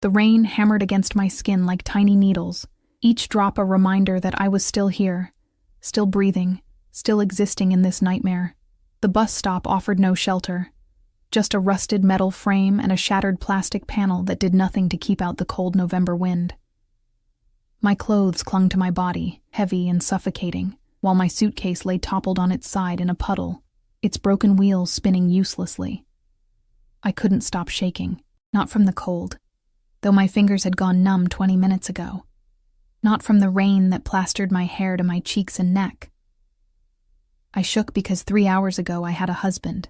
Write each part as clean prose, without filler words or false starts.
The rain hammered against my skin like tiny needles, each drop a reminder that I was still here, still breathing, still existing in this nightmare. The bus stop offered no shelter, just a rusted metal frame and a shattered plastic panel that did nothing to keep out the cold November wind. My clothes clung to my body, heavy and suffocating, while my suitcase lay toppled on its side in a puddle, its broken wheels spinning uselessly. I couldn't stop shaking, not from the cold, though my fingers had gone numb 20 minutes ago, not from the rain that plastered my hair to my cheeks and neck. I shook because 3 hours ago I had a husband.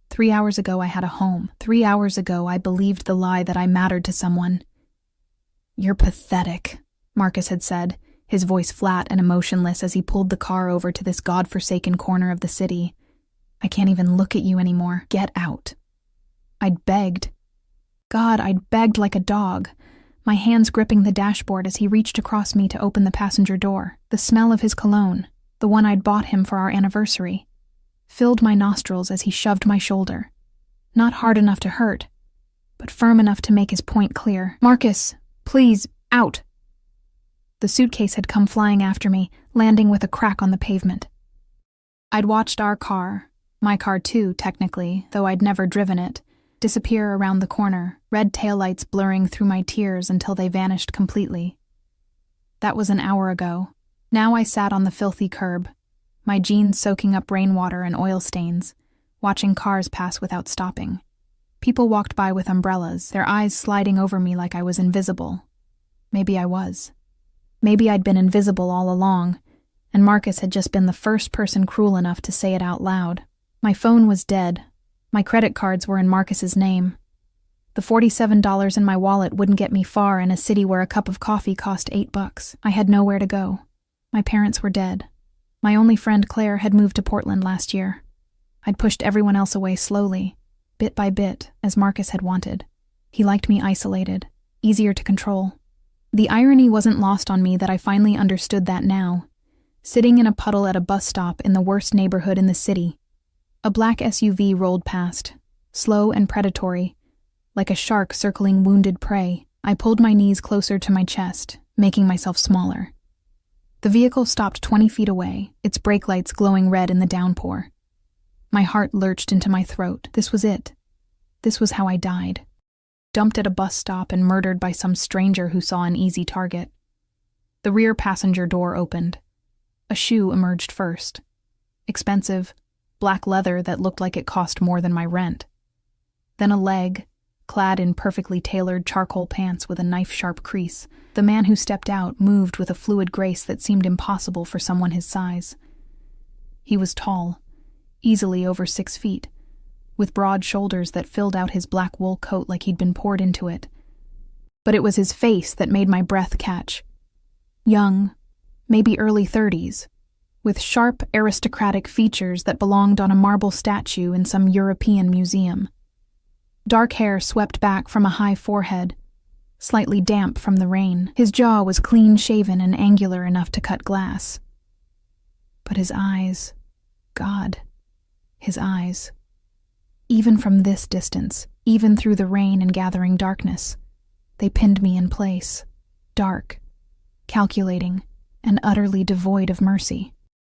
3 hours ago I had a home. 3 hours ago I believed the lie that I mattered to someone. "You're pathetic," Marcus had said, his voice flat and emotionless as he pulled the car over to this godforsaken corner of the city. "I can't even look at you anymore. Get out." I'd begged. God, I'd begged like a dog, my hands gripping the dashboard as he reached across me to open the passenger door. The smell of his cologne, the one I'd bought him for our anniversary, filled my nostrils as he shoved my shoulder. Not hard enough to hurt, but firm enough to make his point clear. "Marcus, please, out." The suitcase had come flying after me, landing with a crack on the pavement. I'd watched our car, my car too, technically, though I'd never driven it, disappear around the corner, red taillights blurring through my tears until they vanished completely. That was an hour ago. Now I sat on the filthy curb, my jeans soaking up rainwater and oil stains, watching cars pass without stopping. People walked by with umbrellas, their eyes sliding over me like I was invisible. Maybe I was. Maybe I'd been invisible all along, and Marcus had just been the first person cruel enough to say it out loud. My phone was dead. My credit cards were in Marcus's name. The $47 in my wallet wouldn't get me far in a city where a cup of coffee cost $8. I had nowhere to go. My parents were dead. My only friend Claire had moved to Portland last year. I'd pushed everyone else away slowly, bit by bit, as Marcus had wanted. He liked me isolated, easier to control. The irony wasn't lost on me that I finally understood that now. Sitting in a puddle at a bus stop in the worst neighborhood in the city, a black SUV rolled past, slow and predatory, like a shark circling wounded prey. I pulled my knees closer to my chest, making myself smaller. The vehicle stopped 20 feet away, its brake lights glowing red in the downpour. My heart lurched into my throat. This was it. This was how I died. Dumped at a bus stop and murdered by some stranger who saw an easy target. The rear passenger door opened. A shoe emerged first. Expensive, black leather that looked like it cost more than my rent. Then a leg, clad in perfectly tailored charcoal pants with a knife-sharp crease. The man who stepped out moved with a fluid grace that seemed impossible for someone his size. He was tall, easily over 6 feet, with broad shoulders that filled out his black wool coat like he'd been poured into it. But it was his face that made my breath catch. Young, maybe early 30s, with sharp, aristocratic features that belonged on a marble statue in some European museum. Dark hair swept back from a high forehead, slightly damp from the rain. His jaw was clean-shaven and angular enough to cut glass. But his eyes, God, his eyes. Even from this distance, even through the rain and gathering darkness, they pinned me in place, dark, calculating, and utterly devoid of mercy.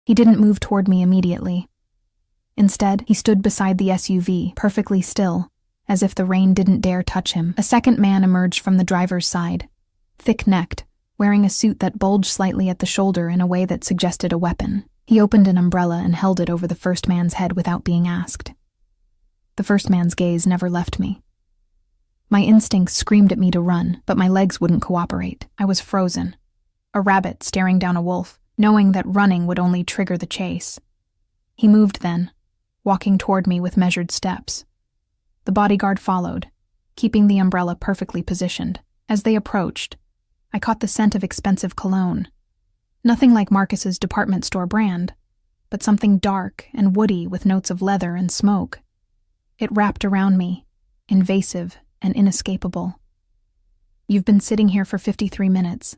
He didn't move toward me immediately. Instead, he stood beside the SUV, perfectly still, as if the rain didn't dare touch him. A second man emerged from the driver's side, thick-necked, wearing a suit that bulged slightly at the shoulder in a way that suggested a weapon. He opened an umbrella and held it over the first man's head without being asked. The first man's gaze never left me. My instincts screamed at me to run, but my legs wouldn't cooperate. I was frozen, a rabbit staring down a wolf, knowing that running would only trigger the chase. He moved then, walking toward me with measured steps. The bodyguard followed, keeping the umbrella perfectly positioned. As they approached, I caught the scent of expensive cologne. Nothing like Marcus's department store brand, but something dark and woody with notes of leather and smoke. It wrapped around me, invasive and inescapable. "You've been sitting here for 53 minutes.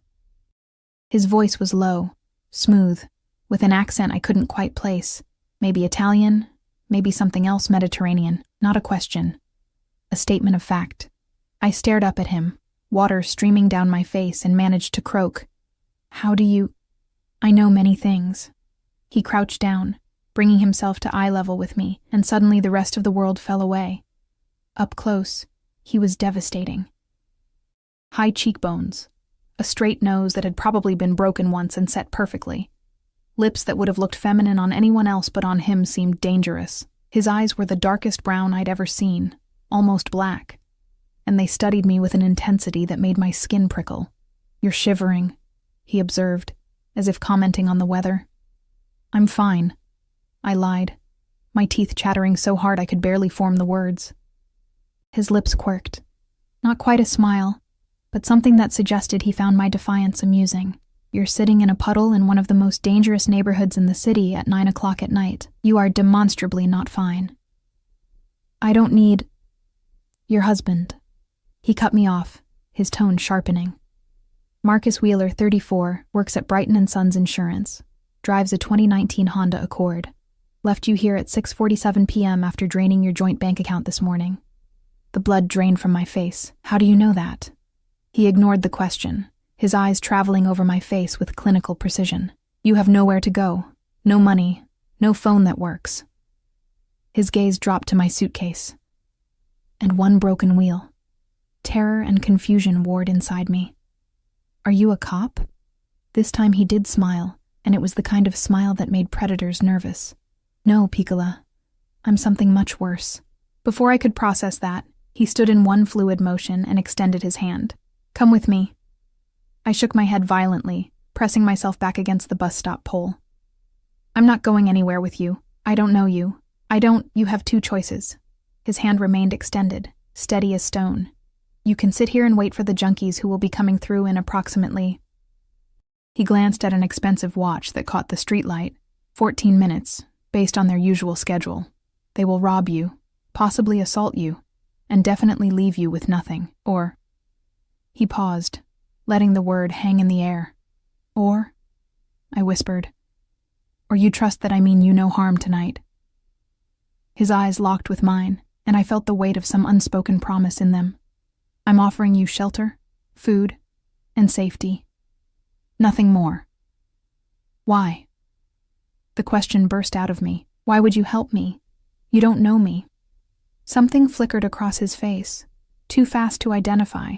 His voice was low, smooth, with an accent I couldn't quite place. Maybe Italian, maybe something else Mediterranean. Not a question. A statement of fact. I stared up at him, water streaming down my face, and managed to croak. "How do you—" "I know many things." He crouched down, bringing himself to eye level with me, and suddenly the rest of the world fell away. Up close, he was devastating. High cheekbones, a straight nose that had probably been broken once and set perfectly. Lips that would have looked feminine on anyone else but on him seemed dangerous. His eyes were the darkest brown I'd ever seen, almost black, and they studied me with an intensity that made my skin prickle. "You're shivering," he observed, as if commenting on the weather. "I'm fine," I lied, my teeth chattering so hard I could barely form the words. His lips quirked. Not quite a smile, but something that suggested he found my defiance amusing. "You're sitting in a puddle in one of the most dangerous neighborhoods in the city at 9 o'clock at night. You are demonstrably not fine." "I don't need—" "Your husband." He cut me off, his tone sharpening. "Marcus Wheeler, 34, works at Brighton & Sons Insurance. Drives a 2019 Honda Accord. Left you here at 6:47 p.m. after draining your joint bank account this morning." The blood drained from my face. "How do you know that?" He ignored the question, his eyes traveling over my face with clinical precision. "You have nowhere to go. No money. No phone that works." His gaze dropped to my suitcase. And one broken wheel. Terror and confusion warred inside me. "Are you a cop?" This time he did smile, and it was the kind of smile that made predators nervous. "No, Piccola. I'm something much worse." Before I could process that, he stood in one fluid motion and extended his hand. "Come with me." I shook my head violently, pressing myself back against the bus stop pole. "I'm not going anywhere with you. I don't know you. You have two choices." His hand remained extended, steady as stone. "You can sit here and wait for the junkies who will be coming through in approximately—" He glanced at an expensive watch that caught the streetlight. 14 minutes, based on their usual schedule. "They will rob you, possibly assault you, and definitely leave you with nothing. Or—" He paused, letting the word hang in the air. "Or?" I whispered. "Or you trust that I mean you no harm tonight." His eyes locked with mine, and I felt the weight of some unspoken promise in them. "I'm offering you shelter, food, and safety. Nothing more." "Why?" The question burst out of me. "Why would you help me? You don't know me." Something flickered across his face, too fast to identify,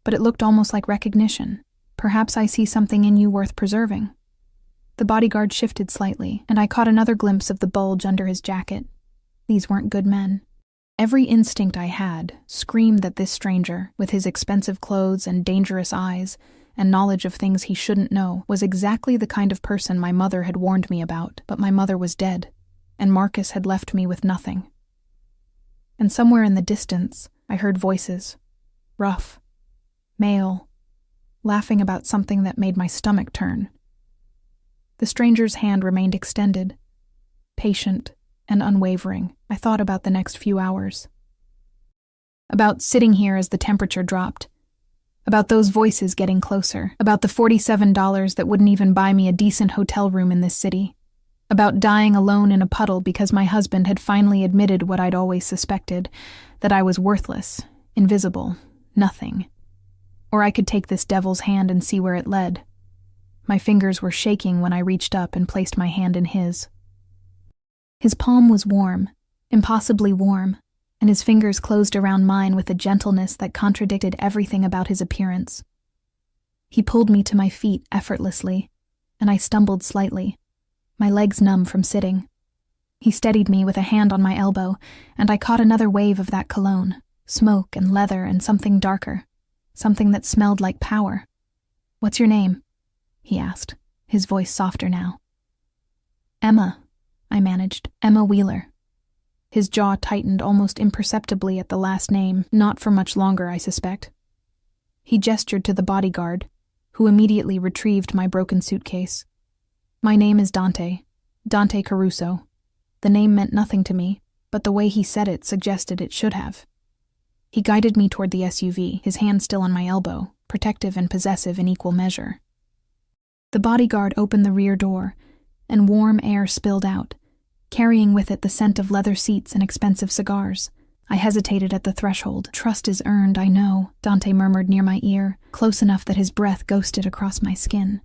but it looked almost like recognition. "Perhaps I see something in you worth preserving." The bodyguard shifted slightly, and I caught another glimpse of the bulge under his jacket. These weren't good men. Every instinct I had screamed that this stranger, with his expensive clothes and dangerous eyes, and knowledge of things he shouldn't know, was exactly the kind of person my mother had warned me about. But my mother was dead, and Marcus had left me with nothing. And somewhere in the distance, I heard voices, rough, male, laughing about something that made my stomach turn. The stranger's hand remained extended, patient and unwavering. I thought about the next few hours. About sitting here as the temperature dropped. About those voices getting closer. About the $47 that wouldn't even buy me a decent hotel room in this city. About dying alone in a puddle because my husband had finally admitted what I'd always suspected, that I was worthless, invisible, nothing. Or I could take this devil's hand and see where it led. My fingers were shaking when I reached up and placed my hand in his. His palm was warm, impossibly warm, and his fingers closed around mine with a gentleness that contradicted everything about his appearance. He pulled me to my feet effortlessly, and I stumbled slightly, my legs numb from sitting. He steadied me with a hand on my elbow, and I caught another wave of that cologne, smoke and leather and something darker, something that smelled like power. "What's your name?" he asked, his voice softer now. "Emma," I managed. "Emma Wheeler." His jaw tightened almost imperceptibly at the last name, not for much longer, I suspect. He gestured to the bodyguard, who immediately retrieved my broken suitcase. "My name is Dante Caruso." The name meant nothing to me, but the way he said it suggested it should have. He guided me toward the SUV, his hand still on my elbow, protective and possessive in equal measure. The bodyguard opened the rear door, and warm air spilled out, carrying with it the scent of leather seats and expensive cigars. I hesitated at the threshold. Trust is earned, I know, Dante murmured near my ear, close enough that his breath ghosted across my skin.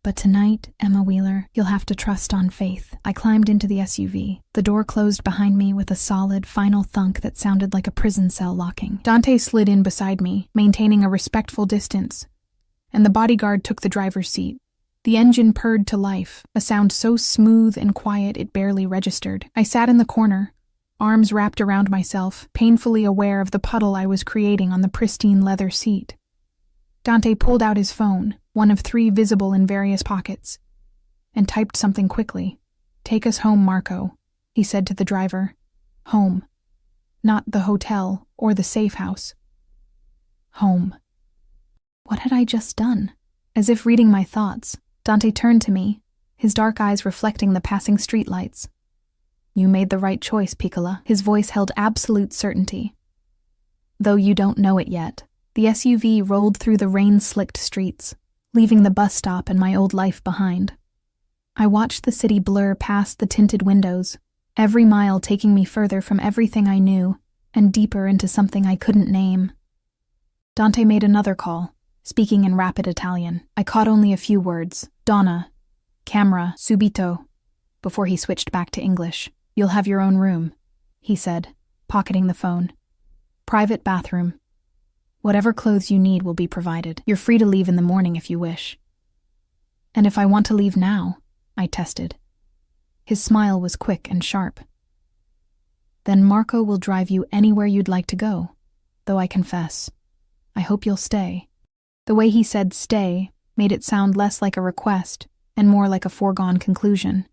But tonight, Emma Wheeler, you'll have to trust on faith. I climbed into the SUV. The door closed behind me with a solid, final thunk that sounded like a prison cell locking. Dante slid in beside me, maintaining a respectful distance, and the bodyguard took the driver's seat. The engine purred to life, a sound so smooth and quiet it barely registered. I sat in the corner, arms wrapped around myself, painfully aware of the puddle I was creating on the pristine leather seat. Dante pulled out his phone, one of 3 visible in various pockets, and typed something quickly. "Take us home, Marco," he said to the driver. Home. Not the hotel or the safe house. Home. What had I just done? As if reading my thoughts, Dante turned to me, his dark eyes reflecting the passing streetlights. "You made the right choice, Piccola." His voice held absolute certainty. "Though you don't know it yet." The SUV rolled through the rain-slicked streets, leaving the bus stop and my old life behind. I watched the city blur past the tinted windows, every mile taking me further from everything I knew and deeper into something I couldn't name. Dante made another call, speaking in rapid Italian. I caught only a few words. "Donna, camera, subito," before he switched back to English. "You'll have your own room," he said, pocketing the phone. "Private bathroom. Whatever clothes you need will be provided. You're free to leave in the morning if you wish." "And if I want to leave now?" I tested. His smile was quick and sharp. "Then Marco will drive you anywhere you'd like to go, though I confess, I hope you'll stay." The way he said "stay" made it sound less like a request and more like a foregone conclusion.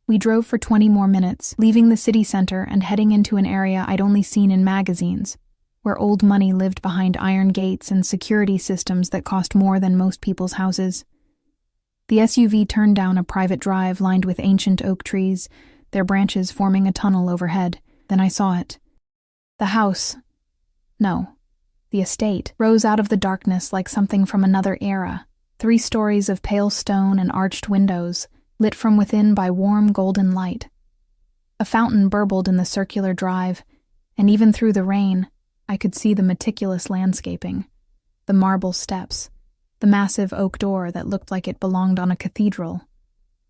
We drove for 20 more minutes, leaving the city center and heading into an area I'd only seen in magazines, where old money lived behind iron gates and security systems that cost more than most people's houses. The SUV turned down a private drive lined with ancient oak trees, their branches forming a tunnel overhead. Then I saw it. The house, no, the estate, rose out of the darkness like something from another era. 3 stories of pale stone and arched windows, lit from within by warm golden light. A fountain burbled in the circular drive, and even through the rain, I could see the meticulous landscaping, the marble steps, the massive oak door that looked like it belonged on a cathedral.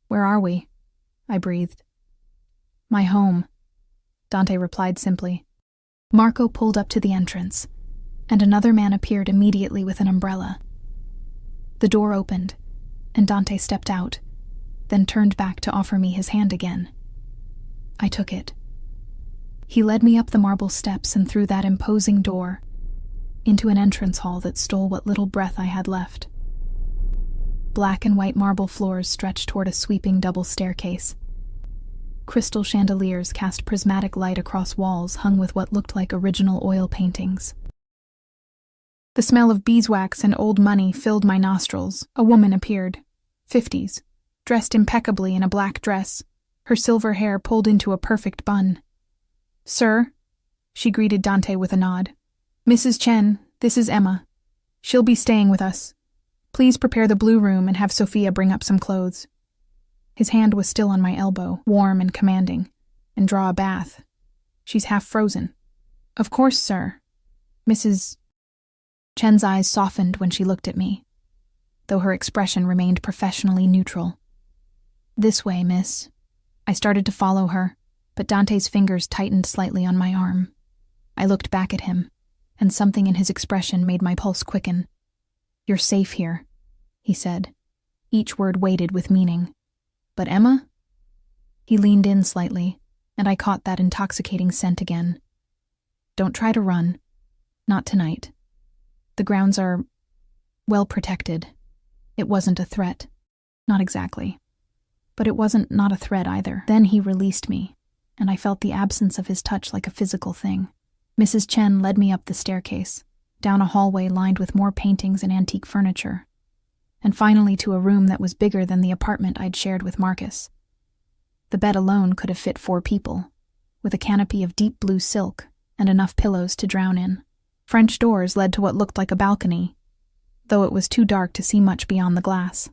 "Where are we?" I breathed. "My home," Dante replied simply. Marco pulled up to the entrance, and another man appeared immediately with an umbrella. The door opened, and Dante stepped out, then turned back to offer me his hand again. I took it. He led me up the marble steps and through that imposing door, into an entrance hall that stole what little breath I had left. Black and white marble floors stretched toward a sweeping double staircase. Crystal chandeliers cast prismatic light across walls hung with what looked like original oil paintings. The smell of beeswax and old money filled my nostrils. A woman appeared, 50s, dressed impeccably in a black dress, her silver hair pulled into a perfect bun. "Sir," she greeted Dante with a nod. "Mrs. Chen, this is Emma. She'll be staying with us. Please prepare the blue room and have Sophia bring up some clothes." His hand was still on my elbow, warm and commanding. "And draw a bath. She's half frozen." "Of course, sir." Mrs. Chen's eyes softened when she looked at me, though her expression remained professionally neutral. "This way, miss." I started to follow her, but Dante's fingers tightened slightly on my arm. I looked back at him, and something in his expression made my pulse quicken. "You're safe here," he said, each word weighted with meaning. "But Emma?" He leaned in slightly, and I caught that intoxicating scent again. "Don't try to run. Not tonight. The grounds are, well protected. It wasn't a threat. Not exactly. But it wasn't not a threat either." Then he released me, and I felt the absence of his touch like a physical thing. Mrs. Chen led me up the staircase, down a hallway lined with more paintings and antique furniture, and finally to a room that was bigger than the apartment I'd shared with Marcus. The bed alone could have fit 4 people, with a canopy of deep blue silk and enough pillows to drown in. French doors led to what looked like a balcony, though it was too dark to see much beyond the glass.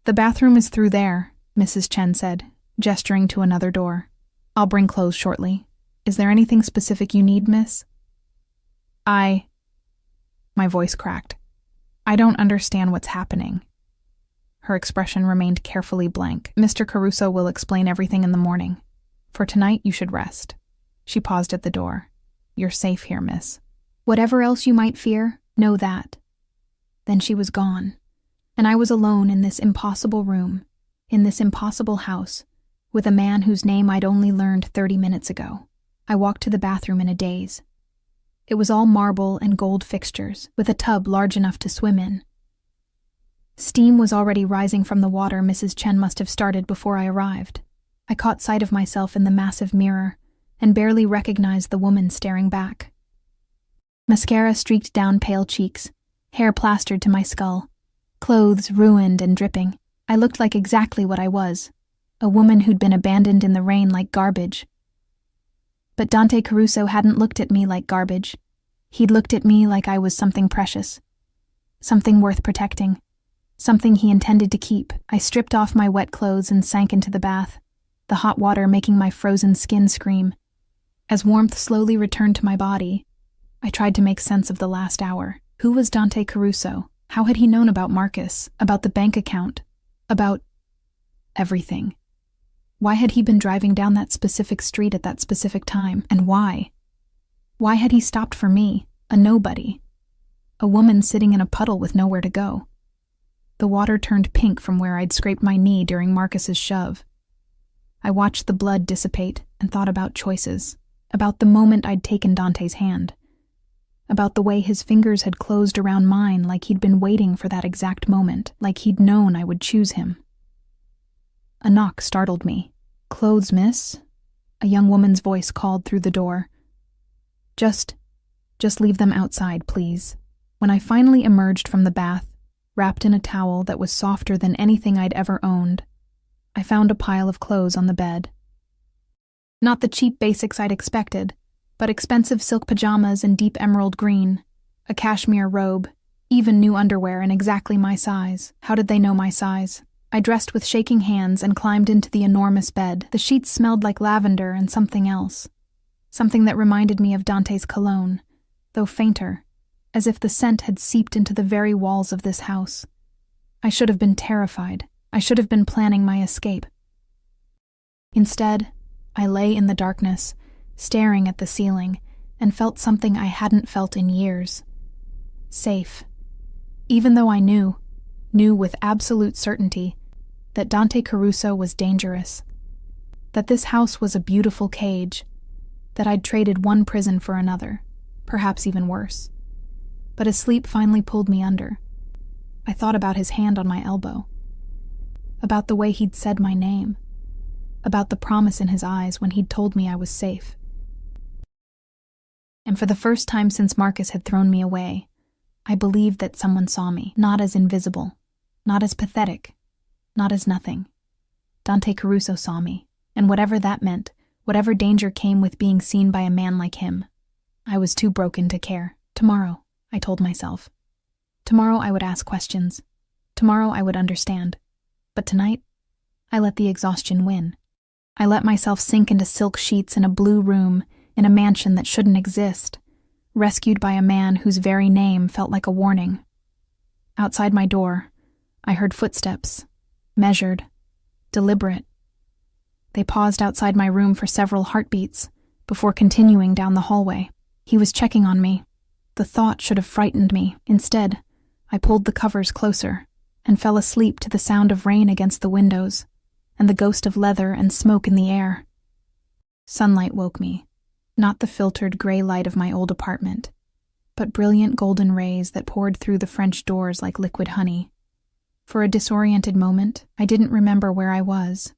"The bathroom is through there," Mrs. Chen said, gesturing to another door. "I'll bring clothes shortly. Is there anything specific you need, miss? My voice cracked. I don't understand what's happening. Her expression remained carefully blank. Mr. Caruso will explain everything in the morning. For tonight, you should rest. She paused at the door. You're safe here, miss. Whatever else you might fear, know that. Then she was gone, and I was alone in this impossible room, in this impossible house, with a man whose name I'd only learned 30 minutes ago. I walked to the bathroom in a daze. It was all marble and gold fixtures, with a tub large enough to swim in. Steam was already rising from the water Mrs. Chen must have started before I arrived. I caught sight of myself in the massive mirror and barely recognized the woman staring back. Mascara streaked down pale cheeks, hair plastered to my skull, clothes ruined and dripping. I looked like exactly what I was, a woman who'd been abandoned in the rain like garbage. But Dante Caruso hadn't looked at me like garbage. He'd looked at me like I was something precious, something worth protecting, something he intended to keep. I stripped off my wet clothes and sank into the bath, the hot water making my frozen skin scream. As warmth slowly returned to my body, I tried to make sense of the last hour. Who was Dante Caruso? How had he known about Marcus, about the bank account, about everything? Why had he been driving down that specific street at that specific time? And why? Why had he stopped for me, a nobody? A woman sitting in a puddle with nowhere to go. The water turned pink from where I'd scraped my knee during Marcus's shove. I watched the blood dissipate and thought about choices, about the moment I'd taken Dante's hand, about the way his fingers had closed around mine like he'd been waiting for that exact moment, like he'd known I would choose him. A knock startled me. Clothes, miss? A young woman's voice called through the door. Just leave them outside, please. When I finally emerged from the bath, wrapped in a towel that was softer than anything I'd ever owned, I found a pile of clothes on the bed. Not the cheap basics I'd expected, but expensive silk pajamas in deep emerald green, a cashmere robe, even new underwear in exactly my size. How did they know my size? I dressed with shaking hands and climbed into the enormous bed. The sheets smelled like lavender and something else, something that reminded me of Dante's cologne, though fainter, as if the scent had seeped into the very walls of this house. I should have been terrified. I should have been planning my escape. Instead, I lay in the darkness, staring at the ceiling, and felt something I hadn't felt in years. Safe. Even though I knew with absolute certainty, that Dante Caruso was dangerous, that this house was a beautiful cage, that I'd traded one prison for another, perhaps even worse. But as sleep finally pulled me under, I thought about his hand on my elbow, about the way he'd said my name, about the promise in his eyes when he'd told me I was safe. And for the first time since Marcus had thrown me away, I believed that someone saw me, not as invisible, not as pathetic, not as nothing. Dante Caruso saw me, and whatever that meant, whatever danger came with being seen by a man like him, I was too broken to care. Tomorrow, I told myself. Tomorrow I would ask questions. Tomorrow I would understand. But tonight, I let the exhaustion win. I let myself sink into silk sheets in a blue room in a mansion that shouldn't exist, rescued by a man whose very name felt like a warning. Outside my door, I heard footsteps, measured, deliberate. They paused outside my room for several heartbeats before continuing down the hallway. He was checking on me. The thought should have frightened me. Instead, I pulled the covers closer and fell asleep to the sound of rain against the windows and the ghost of leather and smoke in the air. Sunlight woke me, not the filtered gray light of my old apartment, but brilliant golden rays that poured through the French doors like liquid honey. For a disoriented moment, I didn't remember where I was.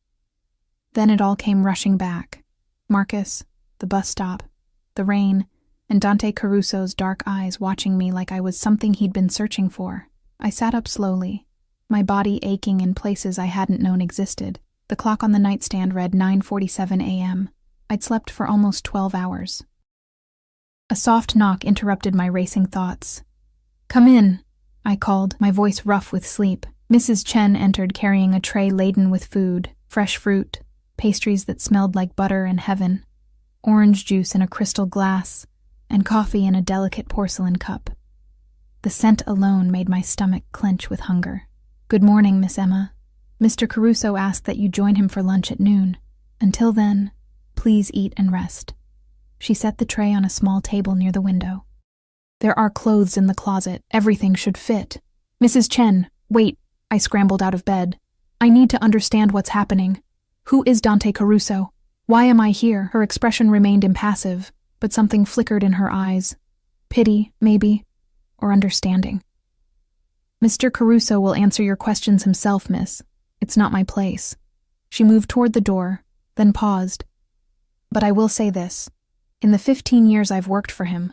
Then it all came rushing back. Marcus, the bus stop, the rain, and Dante Caruso's dark eyes watching me like I was something he'd been searching for. I sat up slowly, my body aching in places I hadn't known existed. The clock on the nightstand read 9:47 a.m. I'd slept for almost 12 hours. A soft knock interrupted my racing thoughts. "Come in," I called, my voice rough with sleep. Mrs. Chen entered carrying a tray laden with food, fresh fruit, pastries that smelled like butter and heaven. orange juice in a crystal glass, and coffee in a delicate porcelain cup. The scent alone made my stomach clench with hunger. "Good morning, Miss Emma. Mr. Caruso asked that you join him for lunch at noon. Until then, please eat and rest." She set the tray on a small table near the window. "There are clothes in the closet. Everything should fit." "Mrs. Chen, wait." I scrambled out of bed. "I need to understand what's happening. Who is Dante Caruso? Why am I here?" Her expression remained impassive, but something flickered in her eyes. Pity, maybe, or understanding. "Mr. Caruso will answer your questions himself, miss. It's not my place." She moved toward the door, then paused. "But I will say this. In the 15 years I've worked for him,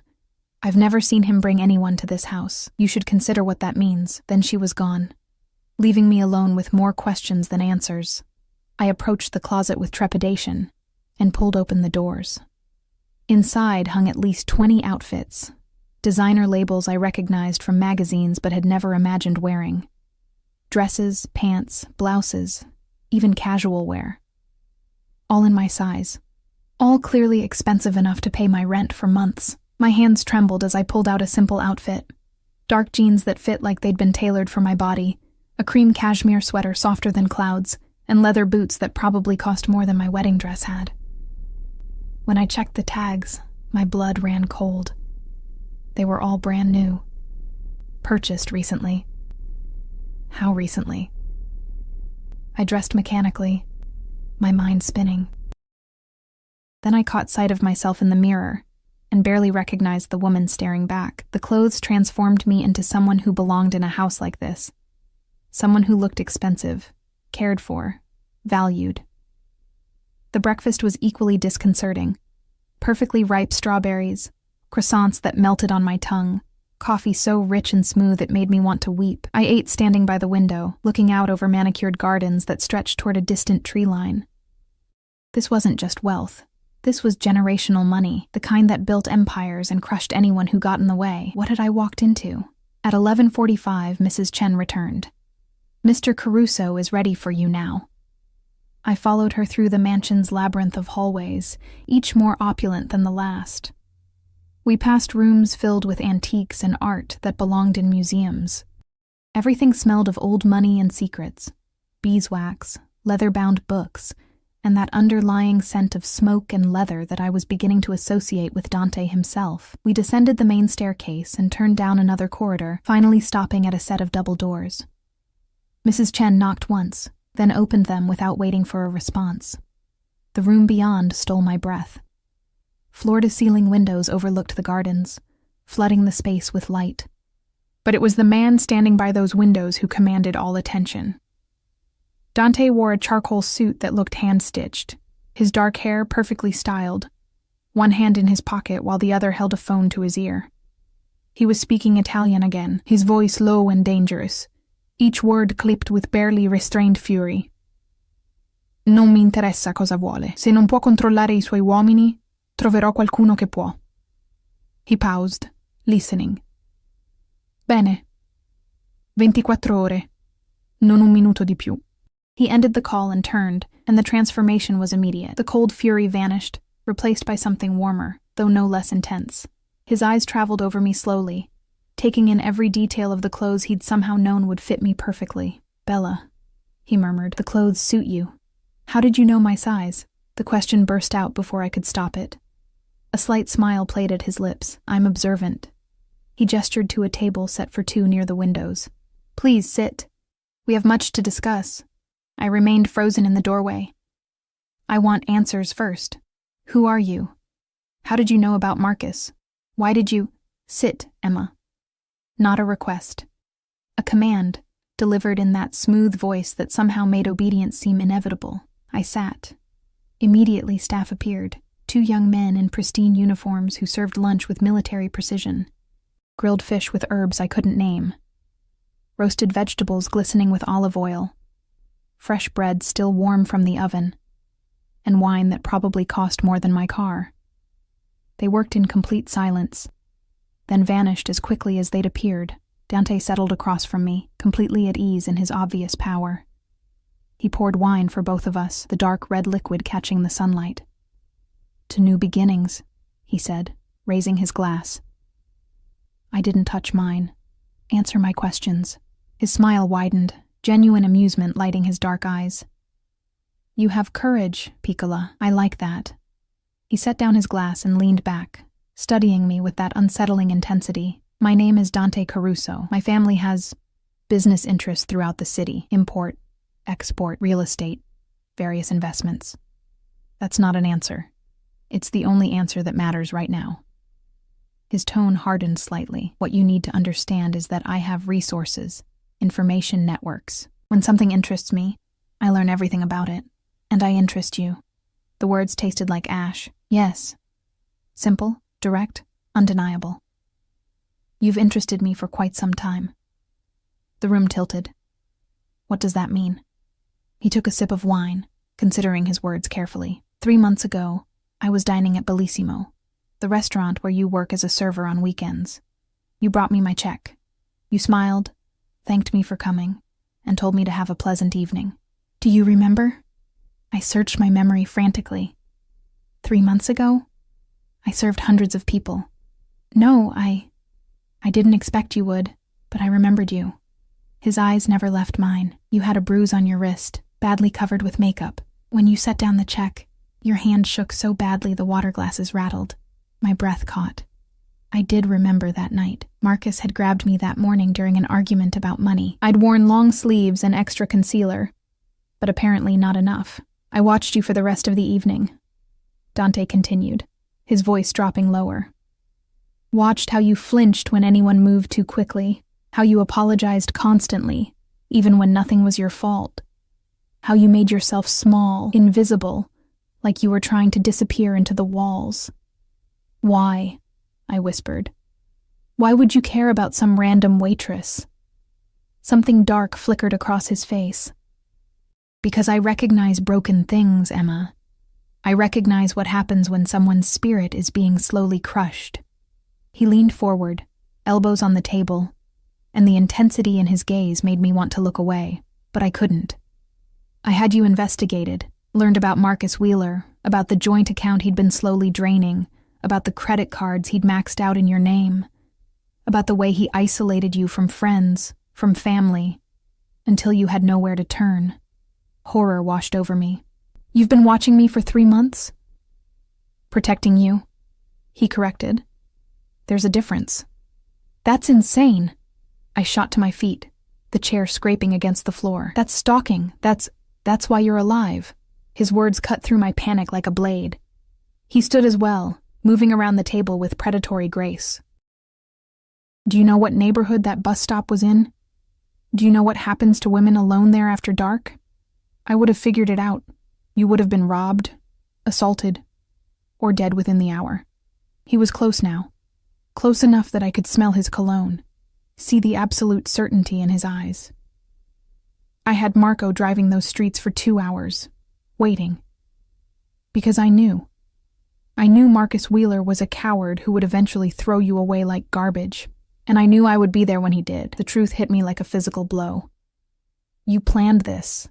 I've never seen him bring anyone to this house. You should consider what that means." Then she was gone, leaving me alone with more questions than answers. I approached the closet with trepidation and pulled open the doors. Inside hung at least 20 outfits, designer labels I recognized from magazines but had never imagined wearing. Dresses, pants, blouses, even casual wear. All in my size. All clearly expensive enough to pay my rent for months. My hands trembled as I pulled out a simple outfit. Dark jeans that fit like they'd been tailored for my body, a cream cashmere sweater softer than clouds, and leather boots that probably cost more than my wedding dress had. When I checked the tags, my blood ran cold. They were all brand new. Purchased recently. How recently? I dressed mechanically, my mind spinning. Then I caught sight of myself in the mirror and barely recognized the woman staring back. The clothes transformed me into someone who belonged in a house like this. Someone who looked expensive, cared for, valued. The breakfast was equally disconcerting. Perfectly ripe strawberries, croissants that melted on my tongue, coffee so rich and smooth it made me want to weep. I ate standing by the window, looking out over manicured gardens that stretched toward a distant tree line. This wasn't just wealth. This was generational money, the kind that built empires and crushed anyone who got in the way. What had I walked into? At 11:45, Mrs. Chen returned. "Mr. Caruso is ready for you now." I followed her through the mansion's labyrinth of hallways, each more opulent than the last. We passed rooms filled with antiques and art that belonged in museums. Everything smelled of old money and secrets, beeswax, leather-bound books, and that underlying scent of smoke and leather that I was beginning to associate with Dante himself. We descended the main staircase and turned down another corridor, finally stopping at a set of double doors. Mrs. Chen knocked once, then opened them without waiting for a response. The room beyond stole my breath. Floor-to-ceiling windows overlooked the gardens, flooding the space with light. But it was the man standing by those windows who commanded all attention. Dante wore a charcoal suit that looked hand-stitched, his dark hair perfectly styled, one hand in his pocket while the other held a phone to his ear. He was speaking Italian again, his voice low and dangerous, each word clipped with barely restrained fury. "Non mi interessa cosa vuole. Se non può controllare I suoi uomini, troverò qualcuno che può." He paused, listening. "Bene. 24 ore. Non un minuto di più." He ended the call and turned, and the transformation was immediate. The cold fury vanished, replaced by something warmer, though no less intense. His eyes traveled over me slowly, taking in every detail of the clothes he'd somehow known would fit me perfectly. "Bella," he murmured, "the clothes suit you. How did you know my size?" The question burst out before I could stop it. A slight smile played at his lips. "I'm observant." He gestured to a table set for two near the windows. "Please sit. We have much to discuss." I remained frozen in the doorway. "I want answers first. Who are you? How did you know about Marcus? Why did you—" "Sit, Emma." Not a request. A command, delivered in that smooth voice that somehow made obedience seem inevitable. I sat. Immediately staff appeared, two young men in pristine uniforms who served lunch with military precision. Grilled fish with herbs I couldn't name. Roasted vegetables glistening with olive oil. Fresh bread still warm from the oven, and wine that probably cost more than my car. They worked in complete silence, then vanished as quickly as they'd appeared. Dante settled across from me, completely at ease in his obvious power. He poured wine for both of us, the dark red liquid catching the sunlight. To new beginnings, he said, raising his glass. I didn't touch mine. Answer my questions. His smile widened, genuine amusement lighting his dark eyes. You have courage, Piccola. I like that. He set down his glass and leaned back, studying me with that unsettling intensity. My name is Dante Caruso. My family has business interests throughout the city. Import, export, real estate, various investments. That's not an answer. It's the only answer that matters right now. His tone hardened slightly. What you need to understand is that I have resources, information networks. When something interests me, I learn everything about it. And I interest you. The words tasted like ash. Yes. Simple, direct, undeniable. You've interested me for quite some time. The room tilted. What does that mean? He took a sip of wine, considering his words carefully. 3 months ago, I was dining at Bellissimo, the restaurant where you work as a server on weekends. You brought me my check. You smiled, thanked me for coming, and told me to have a pleasant evening. Do you remember? I searched my memory frantically. 3 months ago? I served hundreds of people. No, I didn't expect you would, but I remembered you. His eyes never left mine. You had a bruise on your wrist, badly covered with makeup. When you set down the check, your hand shook so badly the water glasses rattled. My breath caught. I did remember that night. Marcus had grabbed me that morning during an argument about money. I'd worn long sleeves and extra concealer, but apparently not enough. I watched you for the rest of the evening. Dante continued, his voice dropping lower. Watched how you flinched when anyone moved too quickly, how you apologized constantly, even when nothing was your fault. How you made yourself small, invisible, like you were trying to disappear into the walls. Why? I whispered. Why would you care about some random waitress? Something dark flickered across his face. Because I recognize broken things, Emma. I recognize what happens when someone's spirit is being slowly crushed. He leaned forward, elbows on the table, and the intensity in his gaze made me want to look away, but I couldn't. I had you investigated, learned about Marcus Wheeler, about the joint account he'd been slowly draining, about the credit cards he'd maxed out in your name, about the way he isolated you from friends, from family, until you had nowhere to turn. Horror washed over me. You've been watching me for 3 months? Protecting you, he corrected. There's a difference. That's insane. I shot to my feet, the chair scraping against the floor. That's stalking. That's why you're alive. His words cut through my panic like a blade. He stood as well, moving around the table with predatory grace. Do you know what neighborhood that bus stop was in? Do you know what happens to women alone there after dark? I would have figured it out. You would have been robbed, assaulted, or dead within the hour. He was close now. Close enough that I could smell his cologne, see the absolute certainty in his eyes. I had Marco driving those streets for 2 hours, waiting. Because I knew. I knew Marcus Wheeler was a coward who would eventually throw you away like garbage, and I knew I would be there when he did. The truth hit me like a physical blow. You planned this.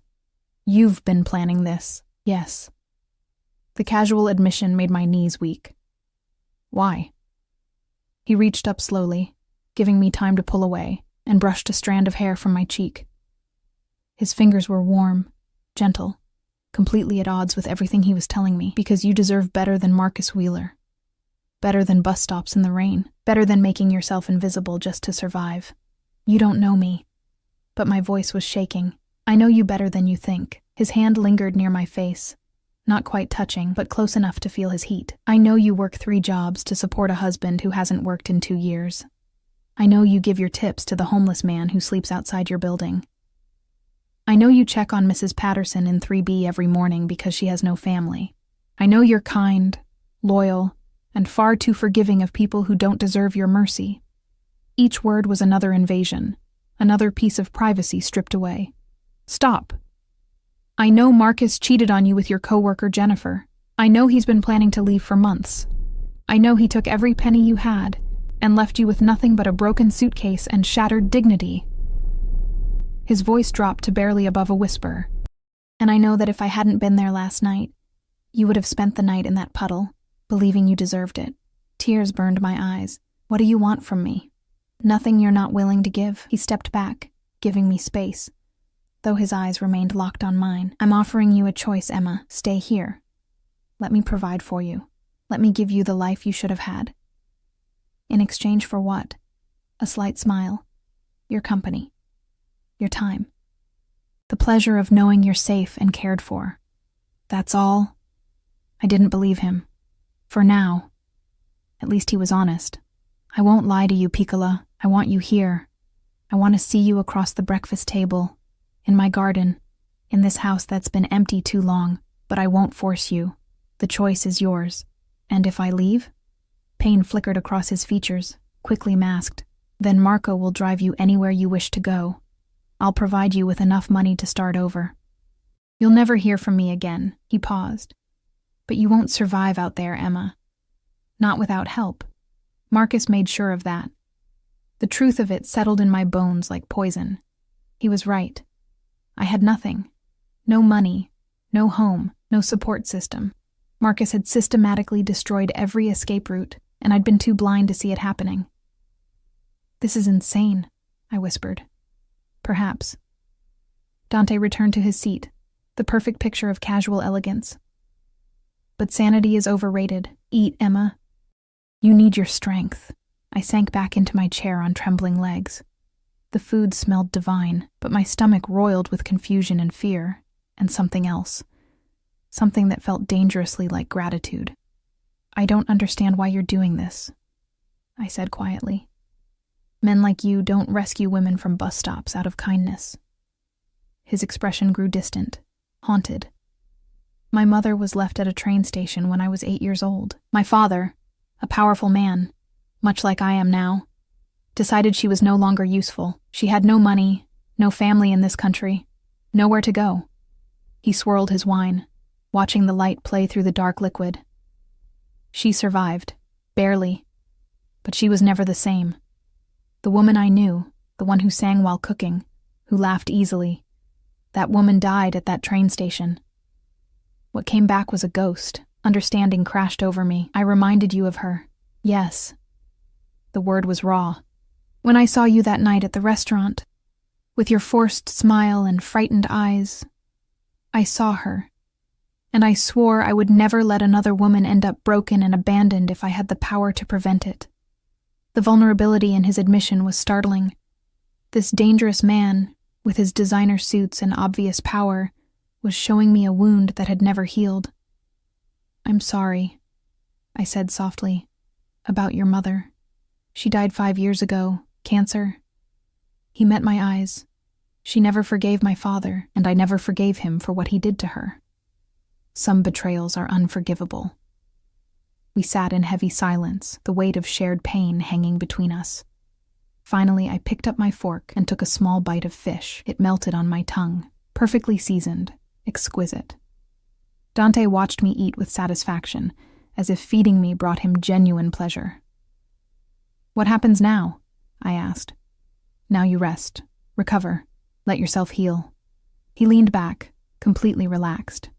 You've been planning this, yes. The casual admission made my knees weak. Why? He reached up slowly, giving me time to pull away, and brushed a strand of hair from my cheek. His fingers were warm, gentle, completely at odds with everything he was telling me, because you deserve better than Marcus Wheeler. Better than bus stops in the rain. Better than making yourself invisible just to survive. You don't know me. But my voice was shaking. I know you better than you think. His hand lingered near my face, not quite touching, but close enough to feel his heat. I know you work 3 jobs to support a husband who hasn't worked in 2 years. I know you give your tips to the homeless man who sleeps outside your building. I know you check on Mrs. Patterson in 3B every morning because she has no family. I know you're kind, loyal, and far too forgiving of people who don't deserve your mercy. Each word was another invasion, another piece of privacy stripped away. Stop. I know Marcus cheated on you with your coworker Jennifer. I know he's been planning to leave for months. I know he took every penny you had and left you with nothing but a broken suitcase and shattered dignity. His voice dropped to barely above a whisper. And I know that if I hadn't been there last night, you would have spent the night in that puddle, believing you deserved it. Tears burned my eyes. What do you want from me? Nothing you're not willing to give. He stepped back, giving me space, though his eyes remained locked on mine. I'm offering you a choice, Emma. Stay here. Let me provide for you. Let me give you the life you should have had. In exchange for what? A slight smile. Your company. Your time. The pleasure of knowing you're safe and cared for. That's all. I didn't believe him. For now. At least he was honest. I won't lie to you, Piccola. I want you here. I want to see you across the breakfast table, in my garden, in this house that's been empty too long, but I won't force you. The choice is yours. And if I leave? Pain flickered across his features, quickly masked. Then Marco will drive you anywhere you wish to go. I'll provide you with enough money to start over. You'll never hear from me again. He paused. But you won't survive out there, Emma. Not without help. Marcus made sure of that. The truth of it settled in my bones like poison. He was right. I had nothing. No money, no home, no support system. Marcus had systematically destroyed every escape route, and I'd been too blind to see it happening. This is insane, I whispered. Perhaps. Dante returned to his seat, the perfect picture of casual elegance. But sanity is overrated. Eat, Emma. You need your strength. I sank back into my chair on trembling legs. The food smelled divine, but my stomach roiled with confusion and fear, and something else. Something that felt dangerously like gratitude. I don't understand why you're doing this, I said quietly. Men like you don't rescue women from bus stops out of kindness. His expression grew distant, haunted. My mother was left at a train station when I was 8 years old. My father, a powerful man, much like I am now, decided she was no longer useful. She had no money, no family in this country, nowhere to go. He swirled his wine, watching the light play through the dark liquid. She survived, barely, but she was never the same. The woman I knew, the one who sang while cooking, who laughed easily, that woman died at that train station. What came back was a ghost. Understanding crashed over me. I reminded you of her. Yes. The word was raw. When I saw you that night at the restaurant, with your forced smile and frightened eyes, I saw her. And I swore I would never let another woman end up broken and abandoned if I had the power to prevent it. The vulnerability in his admission was startling. This dangerous man, with his designer suits and obvious power, was showing me a wound that had never healed. I'm sorry, I said softly, about your mother. She died 5 years ago, cancer. He met my eyes. She never forgave my father, and I never forgave him for what he did to her. Some betrayals are unforgivable. We sat in heavy silence, the weight of shared pain hanging between us. Finally, I picked up my fork and took a small bite of fish. It melted on my tongue, perfectly seasoned, exquisite. Dante watched me eat with satisfaction, as if feeding me brought him genuine pleasure. What happens now? I asked. Now you rest, recover, let yourself heal. He leaned back, completely relaxed.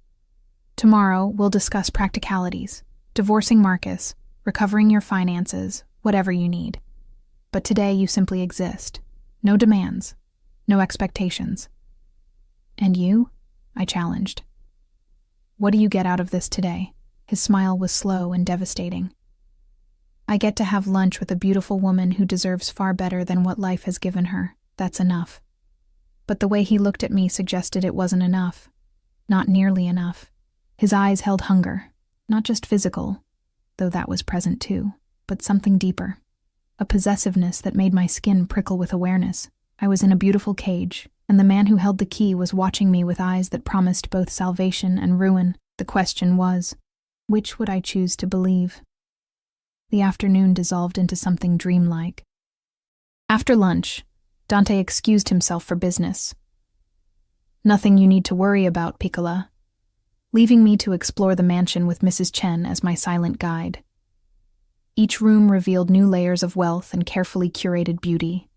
Tomorrow, we'll discuss practicalities, divorcing Marcus, recovering your finances, whatever you need. But today you simply exist. No demands, no expectations. And you? I challenged. What do you get out of this today? His smile was slow and devastating. I get to have lunch with a beautiful woman who deserves far better than what life has given her. That's enough. But the way he looked at me suggested it wasn't enough. Not nearly enough. His eyes held hunger, not just physical, though that was present too, but something deeper. A possessiveness that made my skin prickle with awareness. I was in a beautiful cage, and the man who held the key was watching me with eyes that promised both salvation and ruin. The question was, which would I choose to believe? The afternoon dissolved into something dreamlike. After lunch, Dante excused himself for business. Nothing you need to worry about, Piccola, leaving me to explore the mansion with Mrs. Chen as my silent guide. Each room revealed new layers of wealth and carefully curated beauty.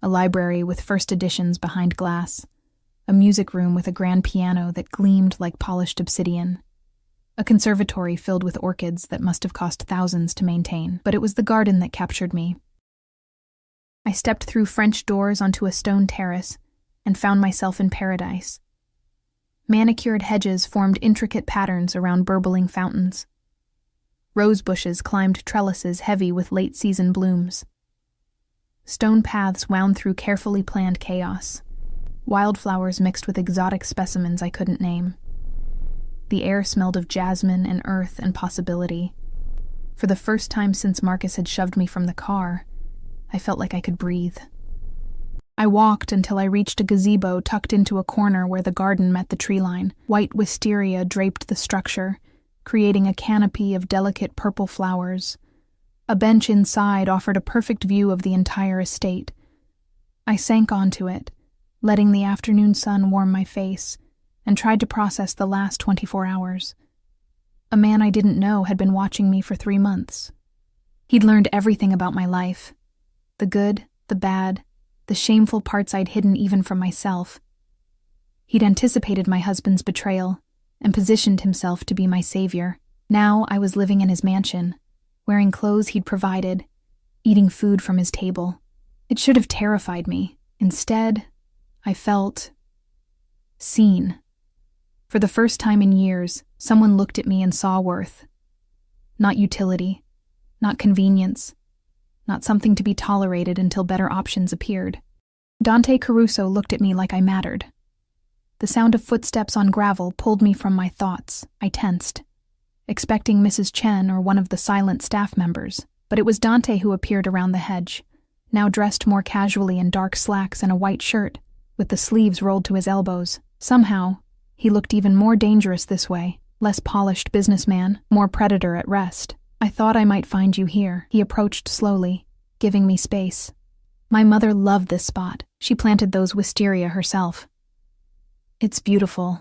A library with first editions behind glass, a music room with a grand piano that gleamed like polished obsidian, A conservatory filled with orchids that must have cost thousands to maintain, but it was the garden that captured me. I stepped through French doors onto a stone terrace and found myself in paradise. Manicured hedges formed intricate patterns around burbling fountains. Rose bushes climbed trellises heavy with late-season blooms. Stone paths wound through carefully planned chaos. Wildflowers mixed with exotic specimens I couldn't name. The air smelled of jasmine and earth and possibility. For the first time since Marcus had shoved me from the car, I felt like I could breathe. I walked until I reached a gazebo tucked into a corner where the garden met the tree line. White wisteria draped the structure, creating a canopy of delicate purple flowers. A bench inside offered a perfect view of the entire estate. I sank onto it, letting the afternoon sun warm my face, and tried to process the last 24 hours. A man I didn't know had been watching me for 3 months. He'd learned everything about my life. The good, the bad, the shameful parts I'd hidden even from myself. He'd anticipated my husband's betrayal and positioned himself to be my savior. Now I was living in his mansion, wearing clothes he'd provided, eating food from his table. It should have terrified me. Instead, I felt seen. For the first time in years, someone looked at me and saw worth. Not utility, not convenience, not something to be tolerated until better options appeared. Dante Caruso looked at me like I mattered. The sound of footsteps on gravel pulled me from my thoughts. I tensed, expecting Mrs. Chen or one of the silent staff members, but it was Dante who appeared around the hedge, now dressed more casually in dark slacks and a white shirt, with the sleeves rolled to his elbows. Somehow, he looked even more dangerous this way, less polished businessman, more predator at rest. I thought I might find you here. He approached slowly, giving me space. My mother loved this spot. She planted those wisteria herself. It's beautiful,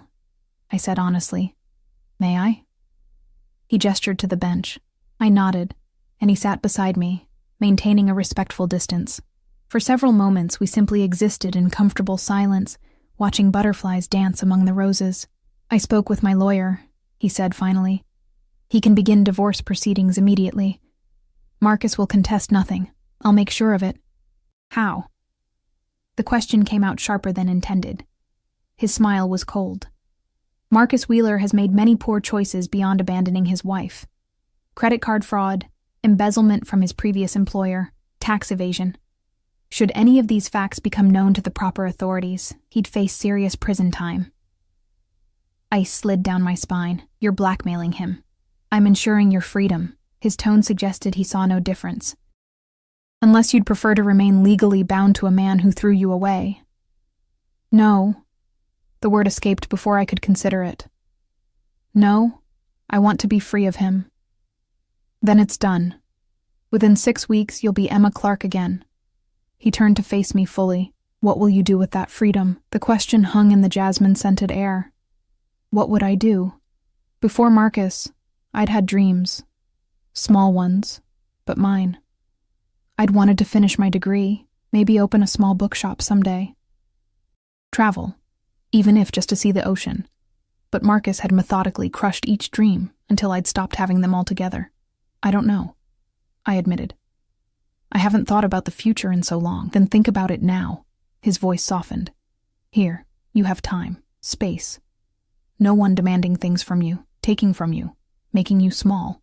I said honestly. May I? He gestured to the bench. I nodded, and he sat beside me, maintaining a respectful distance. For several moments, we simply existed in comfortable silence, watching butterflies dance among the roses. I spoke with my lawyer, he said finally. He can begin divorce proceedings immediately. Marcus will contest nothing. I'll make sure of it. How? The question came out sharper than intended. His smile was cold. Marcus Wheeler has made many poor choices beyond abandoning his wife. Credit card fraud, embezzlement from his previous employer, tax evasion. Should any of these facts become known to the proper authorities, he'd face serious prison time. Ice slid down my spine. You're blackmailing him. I'm ensuring your freedom. His tone suggested he saw no difference. Unless you'd prefer to remain legally bound to a man who threw you away. No. The word escaped before I could consider it. No, I want to be free of him. Then it's done. Within 6 weeks, you'll be Emma Clark again. He turned to face me fully. What will you do with that freedom? The question hung in the jasmine-scented air. What would I do? Before Marcus, I'd had dreams. Small ones, but mine. I'd wanted to finish my degree, maybe open a small bookshop someday. Travel, even if just to see the ocean. But Marcus had methodically crushed each dream until I'd stopped having them altogether. I don't know, I admitted. I haven't thought about the future in so long. Then think about it now. His voice softened. Here, you have time, space. No one demanding things from you, taking from you, making you small.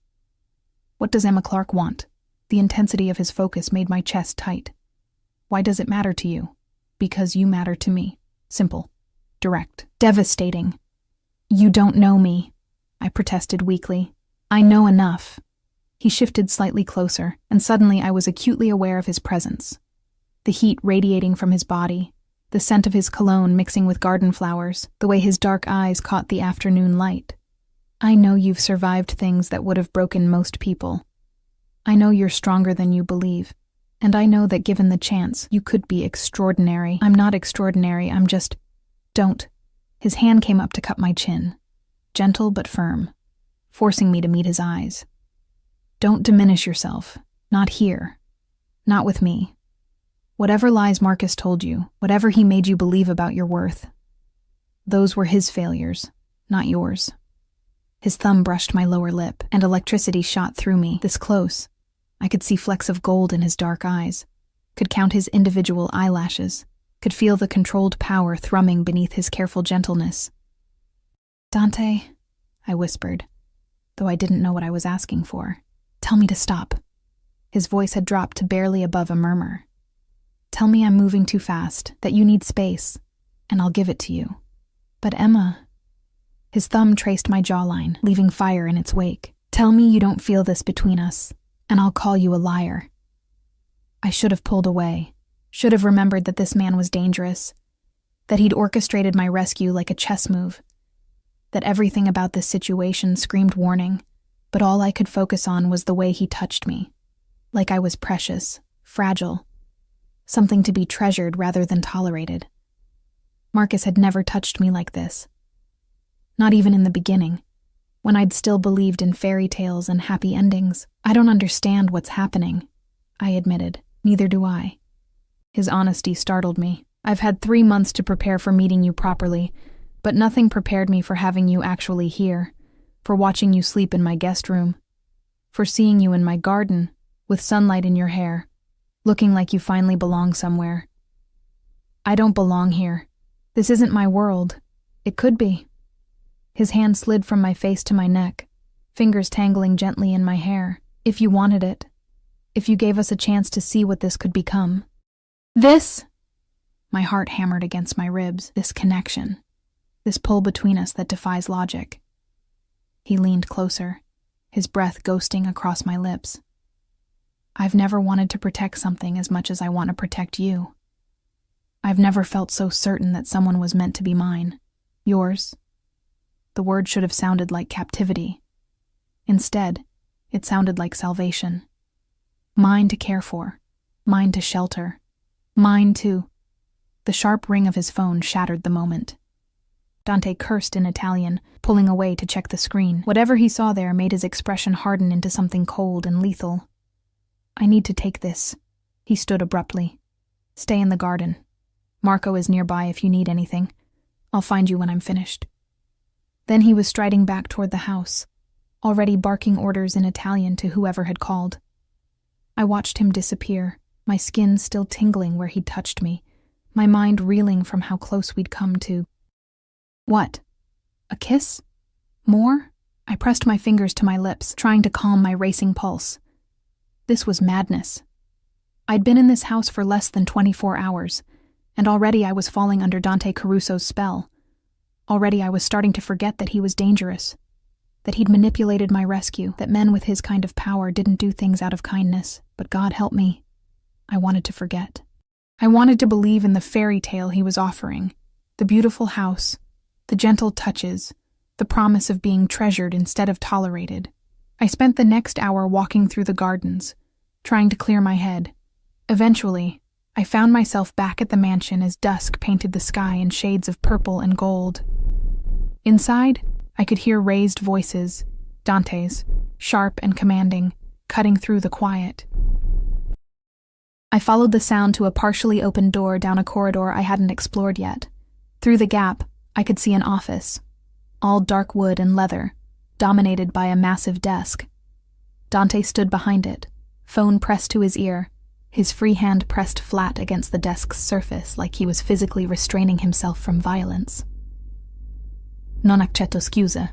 What does Emma Clark want? The intensity of his focus made my chest tight. Why does it matter to you? Because you matter to me. Simple. Direct. Devastating. You don't know me, I protested weakly. I know enough. He shifted slightly closer, and suddenly I was acutely aware of his presence. The heat radiating from his body, the scent of his cologne mixing with garden flowers, the way his dark eyes caught the afternoon light. I know you've survived things that would have broken most people. I know you're stronger than you believe, and I know that given the chance, you could be extraordinary. I'm not extraordinary, I'm just... Don't. His hand came up to cup my chin, gentle but firm, forcing me to meet his eyes. Don't diminish yourself. Not here. Not with me. Whatever lies Marcus told you, whatever he made you believe about your worth, those were his failures, not yours. His thumb brushed my lower lip, and electricity shot through me, this close. I could see flecks of gold in his dark eyes, could count his individual eyelashes, could feel the controlled power thrumming beneath his careful gentleness. "Dante," I whispered, though I didn't know what I was asking for. "Tell me to stop." His voice had dropped to barely above a murmur. "Tell me I'm moving too fast, that you need space, and I'll give it to you." "But Emma..." His thumb traced my jawline, leaving fire in its wake. "Tell me you don't feel this between us, and I'll call you a liar." I should have pulled away, should have remembered that this man was dangerous, that he'd orchestrated my rescue like a chess move, that everything about this situation screamed warning, but all I could focus on was the way he touched me, like I was precious, fragile, something to be treasured rather than tolerated. Marcus had never touched me like this. Not even in the beginning, when I'd still believed in fairy tales and happy endings. "I don't understand what's happening," I admitted. "Neither do I." His honesty startled me. "I've had 3 months to prepare for meeting you properly, but nothing prepared me for having you actually here, for watching you sleep in my guest room, for seeing you in my garden, with sunlight in your hair, looking like you finally belong somewhere. I don't belong here. This isn't my world. It could be." His hand slid from my face to my neck, fingers tangling gently in my hair. "If you wanted it, if you gave us a chance to see what this could become." "This?" My heart hammered against my ribs. This connection, this pull between us that defies logic. He leaned closer, his breath ghosting across my lips. "I've never wanted to protect something as much as I want to protect you. I've never felt so certain that someone was meant to be mine. Yours." The word should have sounded like captivity. Instead, it sounded like salvation. Mine to care for, mine to shelter, mine to... The sharp ring of his phone shattered the moment. Dante cursed in Italian, pulling away to check the screen. Whatever he saw there made his expression harden into something cold and lethal. "I need to take this." He stood abruptly. "Stay in the garden. Marco is nearby if you need anything. I'll find you when I'm finished." Then he was striding back toward the house, already barking orders in Italian to whoever had called. I watched him disappear, my skin still tingling where he'd touched me, my mind reeling from how close we'd come to... What? A kiss? More? I pressed my fingers to my lips, trying to calm my racing pulse. This was madness. I'd been in this house for less than 24 hours, and already I was falling under Dante Caruso's spell. Already I was starting to forget that he was dangerous, that he'd manipulated my rescue, that men with his kind of power didn't do things out of kindness, but God help me. I wanted to forget. I wanted to believe in the fairy tale he was offering, the beautiful house, the gentle touches, the promise of being treasured instead of tolerated. I spent the next hour walking through the gardens, trying to clear my head. Eventually, I found myself back at the mansion as dusk painted the sky in shades of purple and gold. Inside, I could hear raised voices, Dante's, sharp and commanding, cutting through the quiet. I followed the sound to a partially open door down a corridor I hadn't explored yet. Through the gap, I could see an office, all dark wood and leather, dominated by a massive desk. Dante stood behind it, phone pressed to his ear, his free hand pressed flat against the desk's surface like he was physically restraining himself from violence. Non accetto scuse.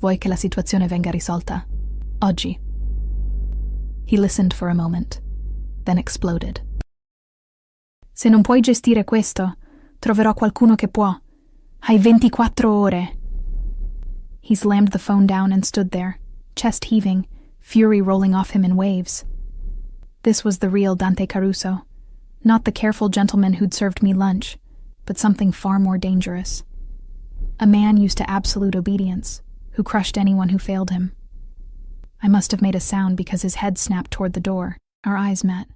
Vuoi che la situazione venga risolta? Oggi. He listened for a moment, then exploded. Se non puoi gestire questo, troverò qualcuno che può. Hai 24 ore. He slammed the phone down and stood there, chest heaving, fury rolling off him in waves. This was the real Dante Caruso, not the careful gentleman who'd served me lunch, but something far more dangerous. A man used to absolute obedience, who crushed anyone who failed him. I must have made a sound because his head snapped toward the door. Our eyes met,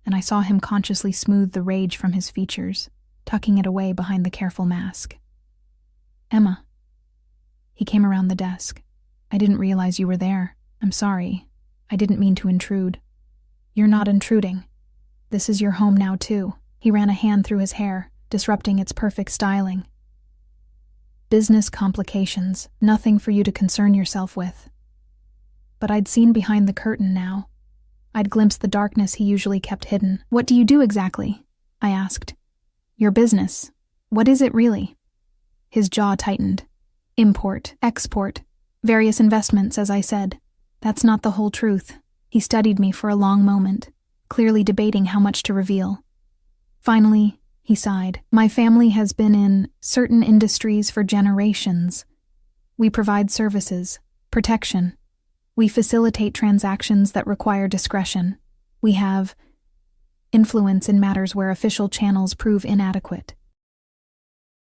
and I saw him consciously smooth the rage from his features, tucking it away behind the careful mask. Emma. He came around the desk. I didn't realize you were there. I'm sorry. I didn't mean to intrude. You're not intruding. This is your home now, too. He ran a hand through his hair, disrupting its perfect styling. business complications, nothing for you to concern yourself with. But I'd seen behind the curtain now. I'd glimpsed the darkness he usually kept hidden. "What do you do exactly?" I asked. "Your business. What is it really?" His jaw tightened. "Import, export, various investments, as I said. That's not the whole truth." He studied me for a long moment, clearly debating how much to reveal. Finally, he sighed. "My family has been in certain industries for generations. We provide services, protection. We facilitate transactions that require discretion. We have influence in matters where official channels prove inadequate."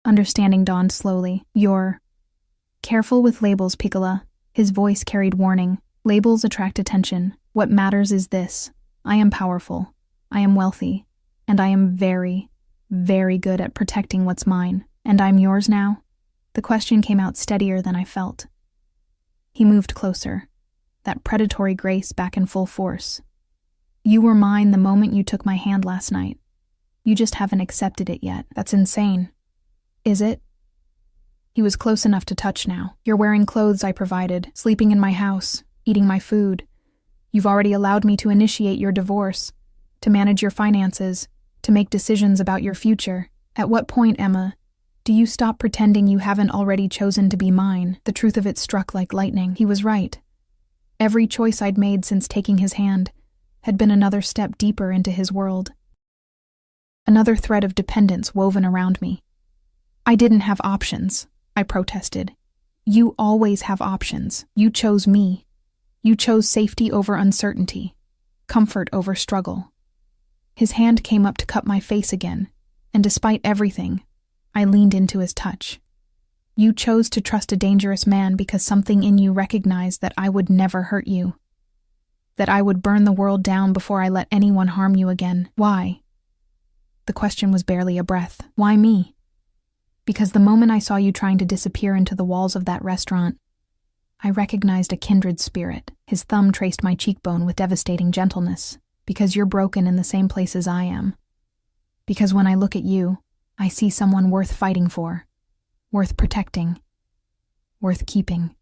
Understanding dawned slowly. "You're careful with labels, Piccola." His voice carried warning. "Labels attract attention. What matters is this. I am powerful. I am wealthy. And I am very, very good at protecting what's mine. And I'm yours now?" The question came out steadier than I felt. He moved closer, that predatory grace back in full force. "You were mine the moment you took my hand last night. You just haven't accepted it yet. That's insane." "Is it?" He was close enough to touch now. "You're wearing clothes I provided, sleeping in my house, eating my food. You've already allowed me to initiate your divorce, to manage your finances, to make decisions about your future. At what point, Emma, do you stop pretending you haven't already chosen to be mine?" The truth of it struck like lightning. He was right. Every choice I'd made since taking his hand had been another step deeper into his world. Another thread of dependence woven around me. "I didn't have options," I protested. "You always have options. You chose me. You chose safety over uncertainty, comfort over struggle." His hand came up to cup my face again, and despite everything, I leaned into his touch. "You chose to trust a dangerous man because something in you recognized that I would never hurt you, that I would burn the world down before I let anyone harm you again. Why?" The question was barely a breath. "Why me?" "Because the moment I saw you trying to disappear into the walls of that restaurant, I recognized a kindred spirit." His thumb traced my cheekbone with devastating gentleness. "Because you're broken in the same place as I am. Because when I look at you, I see someone worth fighting for, worth protecting, worth keeping.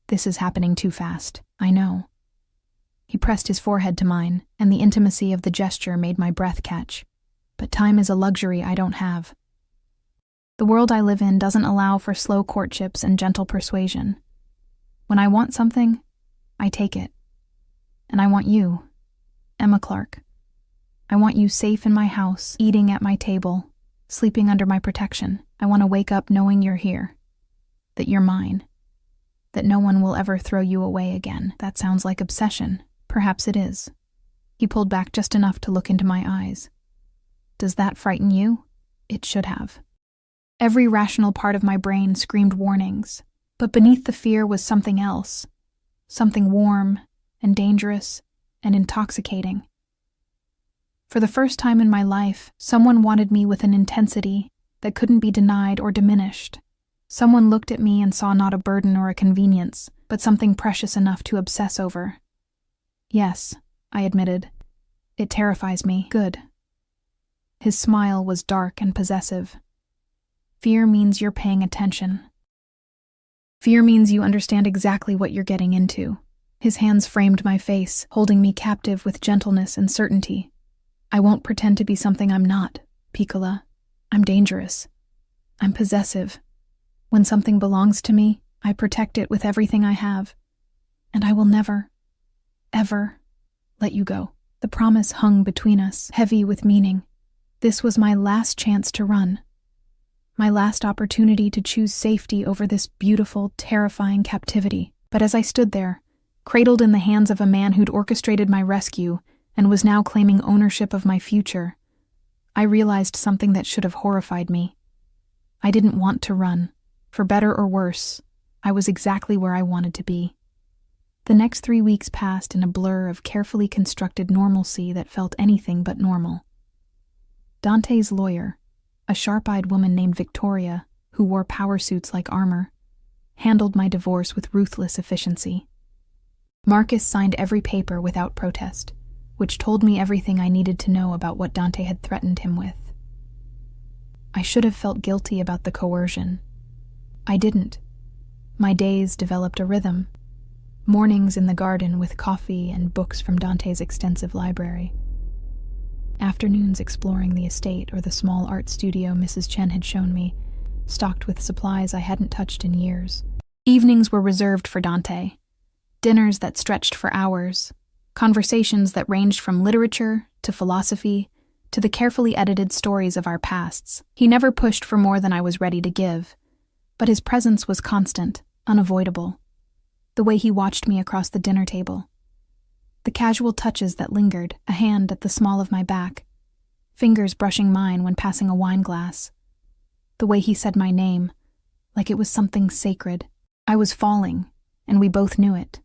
This is happening too fast. I know." He pressed his forehead to mine, and the intimacy of the gesture made my breath catch. "But time is a luxury I don't have. The world I live in doesn't allow for slow courtships and gentle persuasion. When I want something, I take it. And I want you, Emma Clark. I want you safe in my house, eating at my table, sleeping under my protection. I want to wake up knowing you're here, that you're mine, that no one will ever throw you away again." That sounds like obsession. Perhaps it is. He pulled back just enough to look into my eyes. "Does that frighten you?" It should have. Every rational part of my brain screamed warnings, but beneath the fear was something else, something warm and dangerous and intoxicating. For the first time in my life, someone wanted me with an intensity that couldn't be denied or diminished. Someone looked at me and saw not a burden or a convenience, but something precious enough to obsess over. "Yes," I admitted. "It terrifies me." "Good." His smile was dark and possessive. "Fear means you're paying attention. Fear means you understand exactly what you're getting into." His hands framed my face, holding me captive with gentleness and certainty. "I won't pretend to be something I'm not, Piccola. I'm dangerous. I'm possessive. When something belongs to me, I protect it with everything I have. And I will never, ever let you go." The promise hung between us, heavy with meaning. This was my last chance to run. My last opportunity to choose safety over this beautiful, terrifying captivity. But as I stood there, cradled in the hands of a man who'd orchestrated my rescue and was now claiming ownership of my future, I realized something that should have horrified me. I didn't want to run. For better or worse, I was exactly where I wanted to be. The next 3 weeks passed in a blur of carefully constructed normalcy that felt anything but normal. Dante's lawyer, a sharp-eyed woman named Victoria, who wore power suits like armor, handled my divorce with ruthless efficiency. Marcus signed every paper without protest, which told me everything I needed to know about what Dante had threatened him with. I should have felt guilty about the coercion, I didn't. My days developed a rhythm. Mornings in the garden with coffee and books from Dante's extensive library. Afternoons exploring the estate or the small art studio Mrs. Chen had shown me, stocked with supplies I hadn't touched in years. Evenings were reserved for Dante. Dinners that stretched for hours. Conversations that ranged from literature to philosophy to the carefully edited stories of our pasts. He never pushed for more than I was ready to give, but his presence was constant, unavoidable. The way he watched me across the dinner table. The casual touches that lingered, a hand at the small of my back, fingers brushing mine when passing a wine glass. The way he said my name, like it was something sacred. I was falling, and we both knew it.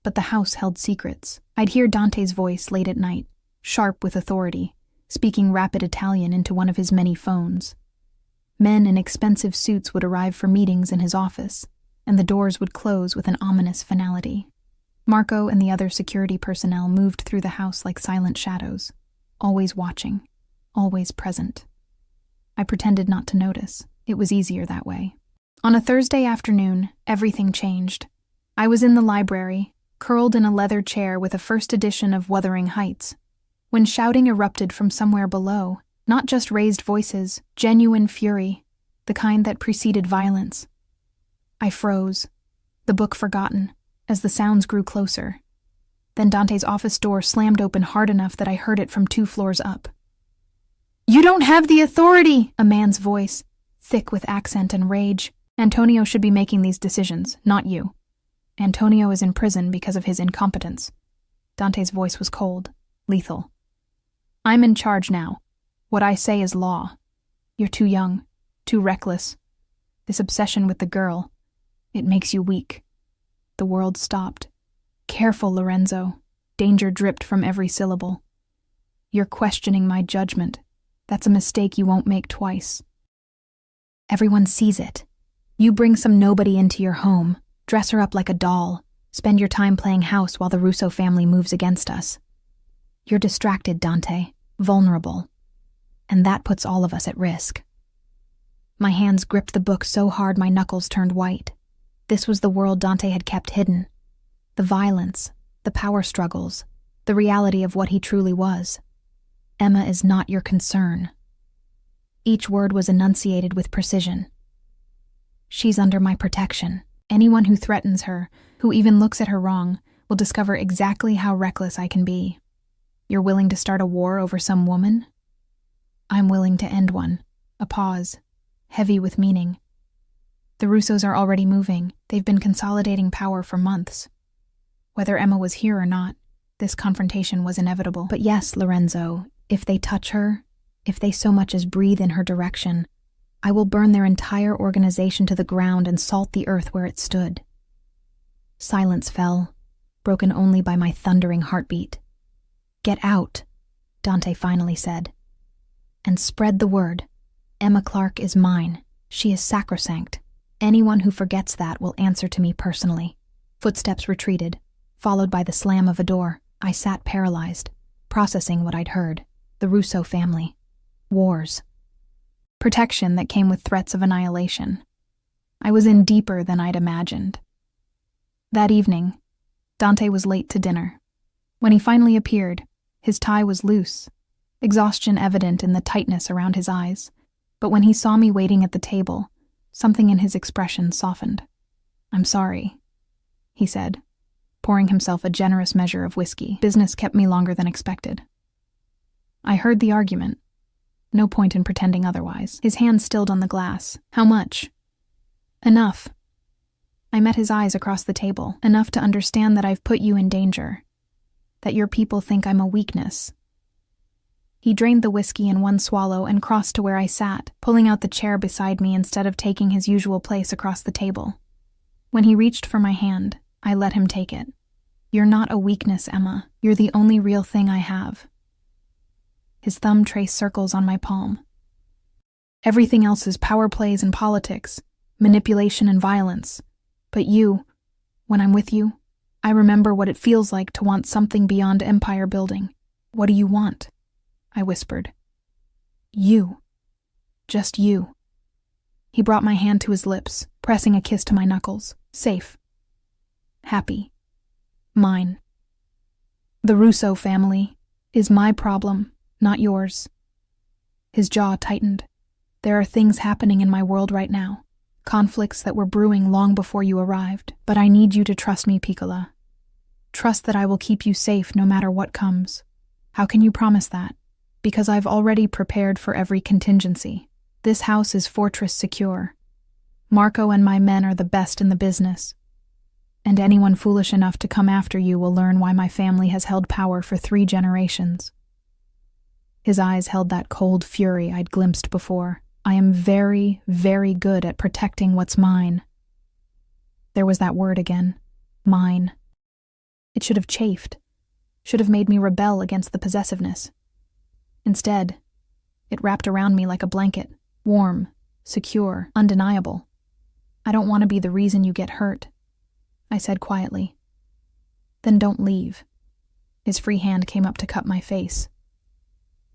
But the house held secrets. I'd hear Dante's voice late at night, sharp with authority, speaking rapid Italian into one of his many phones. Men in expensive suits would arrive for meetings in his office, and the doors would close with an ominous finality. Marco and the other security personnel moved through the house like silent shadows, always watching, always present. I pretended not to notice. It was easier that way. On a Thursday afternoon, everything changed. I was in the library, curled in a leather chair with a first edition of Wuthering Heights, when shouting erupted from somewhere below, not just raised voices, genuine fury, the kind that preceded violence. I froze, the book forgotten, as the sounds grew closer. Then Dante's office door slammed open hard enough that I heard it from 2 floors up. "You don't have the authority!" a man's voice, thick with accent and rage. "Antonio should be making these decisions, not you. Antonio is in prison because of his incompetence." Dante's voice was cold, lethal. "I'm in charge now. What I say is law. You're too young, too reckless. This obsession with the girl, it makes you weak." The world stopped. "Careful, Lorenzo." Danger dripped from every syllable. "You're questioning my judgment. That's a mistake you won't make twice. Everyone sees it. You bring some nobody into your home, dress her up like a doll, spend your time playing house while the Russo family moves against us. You're distracted, Dante, vulnerable, and that puts all of us at risk." My hands gripped the book so hard my knuckles turned white. This was the world Dante had kept hidden. The violence, the power struggles, the reality of what he truly was. "Emma is not your concern." Each word was enunciated with precision. "She's under my protection. Anyone who threatens her, who even looks at her wrong, will discover exactly how reckless I can be. You're willing to start a war over some woman? I'm willing to end one." A pause, heavy with meaning. "The Russos are already moving. They've been consolidating power for months. Whether Emma was here or not, this confrontation was inevitable. But yes, Lorenzo, if they touch her, if they so much as breathe in her direction, I will burn their entire organization to the ground and salt the earth where it stood." Silence fell, broken only by my thundering heartbeat. "Get out," Dante finally said. "And spread the word. Emma Clark is mine. She is sacrosanct. Anyone who forgets that will answer to me personally." Footsteps retreated, followed by the slam of a door. I sat paralyzed, processing what I'd heard. The Russo family. Wars. Protection that came with threats of annihilation. I was in deeper than I'd imagined. That evening, Dante was late to dinner. When he finally appeared, his tie was loose, exhaustion evident in the tightness around his eyes. But when he saw me waiting at the table, something in his expression softened. "I'm sorry," he said, pouring himself a generous measure of whiskey. "Business kept me longer than expected." I heard the argument. No point in pretending otherwise. His hand stilled on the glass. "How much?" "Enough." I met his eyes across the table. "Enough to understand that I've put you in danger. That your people think I'm a weakness." He drained the whiskey in one swallow and crossed to where I sat, pulling out the chair beside me instead of taking his usual place across the table. When he reached for my hand, I let him take it. "You're not a weakness, Emma. You're the only real thing I have." His thumb traced circles on my palm. "Everything else is power plays and politics, manipulation and violence. But you, when I'm with you, I remember what it feels like to want something beyond empire building." "What do you want?" I whispered. "You. Just you." He brought my hand to his lips, pressing a kiss to my knuckles. Safe. Happy. Mine. The Russo family is my problem, not yours. His jaw tightened. There are things happening in my world right now, conflicts that were brewing long before you arrived, but I need you to trust me, Piccola. Trust that I will keep you safe no matter what comes. How can you promise that? Because I've already prepared for every contingency. This house is fortress secure. Marco and my men are the best in the business. And anyone foolish enough to come after you will learn why my family has held power for 3 generations. His eyes held that cold fury I'd glimpsed before. I am very, very good at protecting what's mine. There was that word again. Mine. It should have chafed. Should have made me rebel against the possessiveness. Instead, it wrapped around me like a blanket. Warm, secure, undeniable. I don't want to be the reason you get hurt, I said quietly. Then don't leave. His free hand came up to cup my face.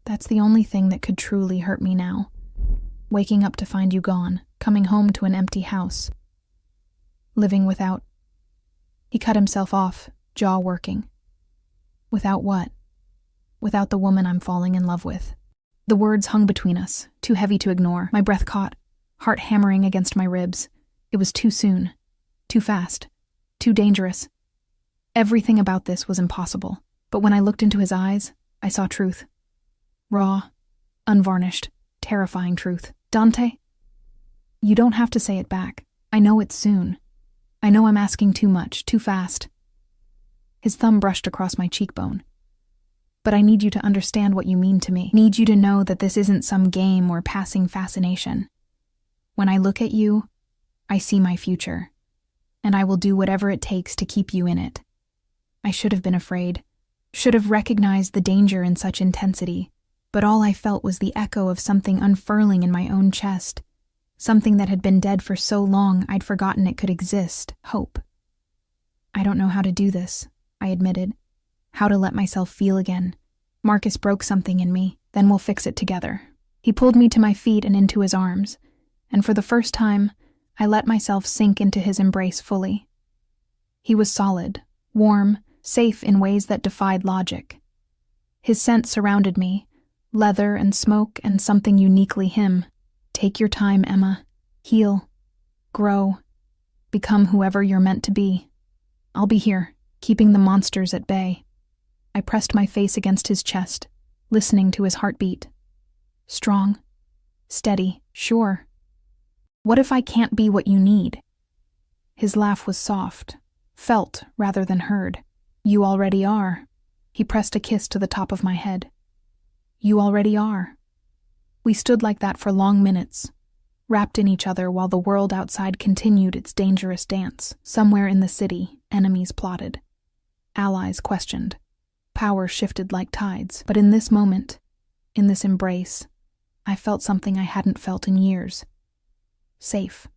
That's the only thing that could truly hurt me now. Waking up to find you gone, coming home to an empty house. Living without... He cut himself off, jaw working. Without what? Without the woman I'm falling in love with. The words hung between us, too heavy to ignore. My breath caught, heart hammering against my ribs. It was too soon, too fast, too dangerous. Everything about this was impossible, but when I looked into his eyes, I saw truth. Raw, unvarnished, terrifying truth. Dante? You don't have to say it back. I know it's soon. I know I'm asking too much, too fast. His thumb brushed across my cheekbone. But I need you to understand what you mean to me. Need you to know that this isn't some game or passing fascination. When I look at you, I see my future, and I will do whatever it takes to keep you in it. I should have been afraid, should have recognized the danger in such intensity, but all I felt was the echo of something unfurling in my own chest, something that had been dead for so long I'd forgotten it could exist, hope. I don't know how to do this, I admitted, how to let myself feel again. Marcus broke something in me, then we'll fix it together. He pulled me to my feet and into his arms, and for the first time, I let myself sink into his embrace fully. He was solid, warm, safe in ways that defied logic. His scent surrounded me, leather and smoke and something uniquely him. Take your time, Emma. Heal. Grow. Become whoever you're meant to be. I'll be here, keeping the monsters at bay. I pressed my face against his chest, listening to his heartbeat. Strong. Steady. Sure. What if I can't be what you need? His laugh was soft, felt rather than heard. You already are. He pressed a kiss to the top of my head. You already are. We stood like that for long minutes, wrapped in each other while the world outside continued its dangerous dance. Somewhere in the city, enemies plotted. Allies questioned. Power shifted like tides. But in this moment, in this embrace, I felt something I hadn't felt in years. Safe.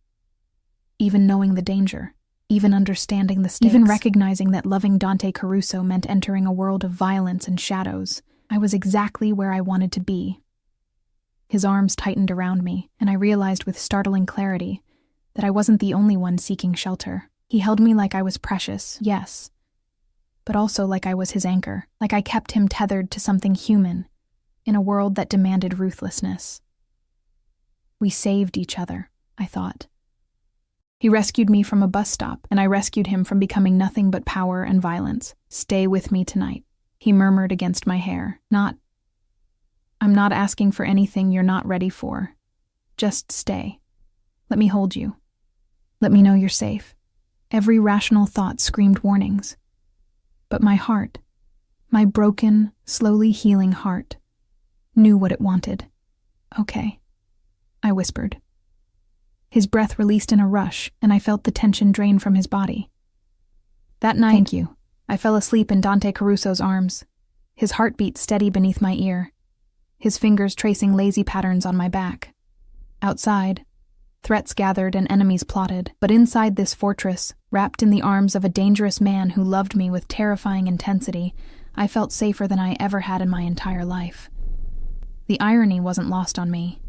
Even knowing the danger, even understanding the stakes, even recognizing that loving Dante Caruso meant entering a world of violence and shadows, I was exactly where I wanted to be. His arms tightened around me, and I realized with startling clarity that I wasn't the only one seeking shelter. He held me like I was precious, yes, but also like I was his anchor, like I kept him tethered to something human in a world that demanded ruthlessness. We saved each other, I thought. He rescued me from a bus stop, and I rescued him from becoming nothing but power and violence. Stay with me tonight, he murmured against my hair. I'm not asking for anything you're not ready for. Just stay. Let me hold you. Let me know you're safe. Every rational thought screamed warnings. But my heart, my broken, slowly healing heart, knew what it wanted. Okay, I whispered. His breath released in a rush, and I felt the tension drain from his body. That night, thank you, I fell asleep in Dante Caruso's arms, his heartbeat steady beneath my ear, his fingers tracing lazy patterns on my back. Outside, threats gathered and enemies plotted, but inside this fortress, wrapped in the arms of a dangerous man who loved me with terrifying intensity, I felt safer than I ever had in my entire life. The irony wasn't lost on me.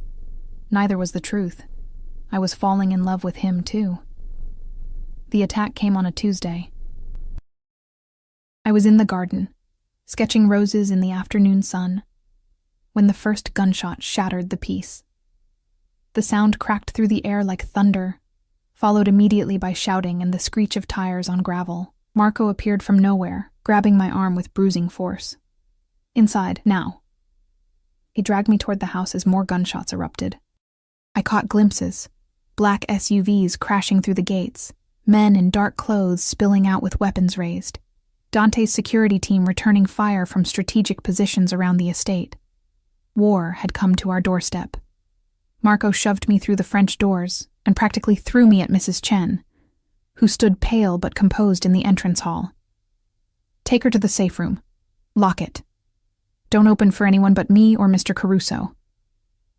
Neither was the truth. I was falling in love with him, too. The attack came on a Tuesday. I was in the garden, sketching roses in the afternoon sun, when the first gunshot shattered the peace. The sound cracked through the air like thunder, followed immediately by shouting and the screech of tires on gravel. Marco appeared from nowhere, grabbing my arm with bruising force. "Inside, now." He dragged me toward the house as more gunshots erupted. I caught glimpses, black SUVs crashing through the gates, men in dark clothes spilling out with weapons raised. Dante's security team returning fire from strategic positions around the estate. War had come to our doorstep. Marco shoved me through the French doors and practically threw me at Mrs. Chen, who stood pale but composed in the entrance hall. "Take her to the safe room. Lock it. Don't open for anyone but me or Mr. Caruso."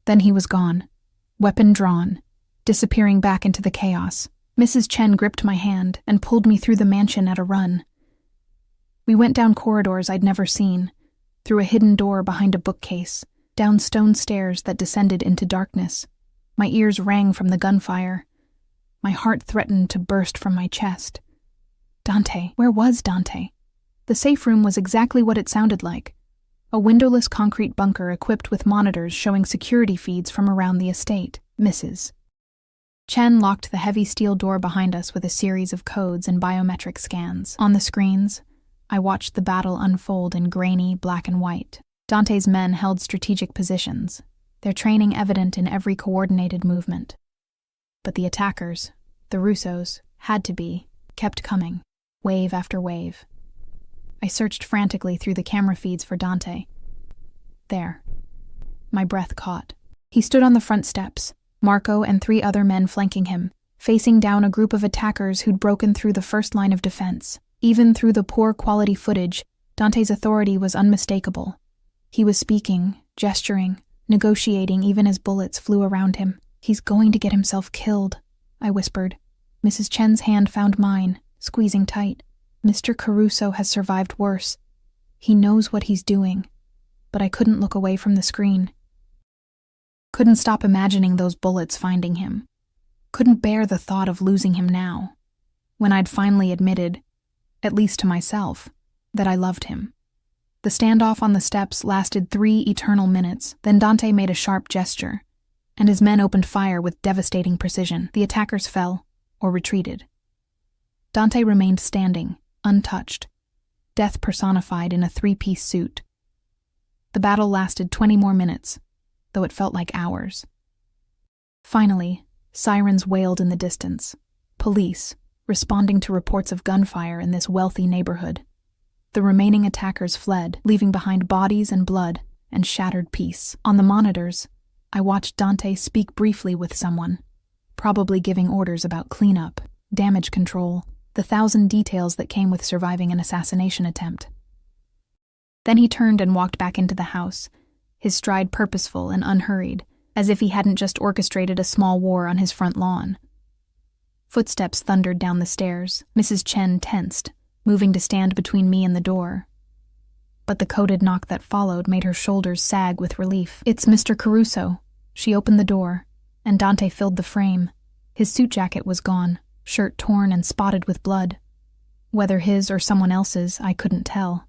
Then he was gone, weapon drawn, disappearing back into the chaos. Mrs. Chen gripped my hand and pulled me through the mansion at a run. We went down corridors I'd never seen, through a hidden door behind a bookcase, down stone stairs that descended into darkness. My ears rang from the gunfire. My heart threatened to burst from my chest. Dante, where was Dante? The safe room was exactly what it sounded like. A windowless concrete bunker equipped with monitors showing security feeds from around the estate. Mrs. Chen locked the heavy steel door behind us with a series of codes and biometric scans. On the screens, I watched the battle unfold in grainy black and white. Dante's men held strategic positions, their training evident in every coordinated movement. But the attackers, the Russos, kept coming, wave after wave. I searched frantically through the camera feeds for Dante. There. My breath caught. He stood on the front steps, Marco and 3 other men flanking him, facing down a group of attackers who'd broken through the first line of defense. Even through the poor quality footage, Dante's authority was unmistakable. He was speaking, gesturing, negotiating even as bullets flew around him. "He's going to get himself killed," I whispered. Mrs. Chen's hand found mine, squeezing tight. "Mr. Caruso has survived worse. He knows what he's doing." But I couldn't look away from the screen. Couldn't stop imagining those bullets finding him. Couldn't bear the thought of losing him now, when I'd finally admitted, at least to myself, that I loved him. The standoff on the steps lasted 3 eternal minutes, then Dante made a sharp gesture, and his men opened fire with devastating precision. The attackers fell, or retreated. Dante remained standing, untouched, death personified in a 3-piece suit. The battle lasted 20 more minutes, though it felt like hours. Finally, sirens wailed in the distance. Police, responding to reports of gunfire in this wealthy neighborhood. The remaining attackers fled, leaving behind bodies and blood and shattered peace. On the monitors, I watched Dante speak briefly with someone, probably giving orders about cleanup, damage control, the 1,000 details that came with surviving an assassination attempt. Then he turned and walked back into the house, his stride purposeful and unhurried, as if he hadn't just orchestrated a small war on his front lawn. Footsteps thundered down the stairs. Mrs. Chen tensed, moving to stand between me and the door. But the coded knock that followed made her shoulders sag with relief. "It's Mr. Caruso." She opened the door, and Dante filled the frame. His suit jacket was gone, shirt torn and spotted with blood. Whether his or someone else's, I couldn't tell.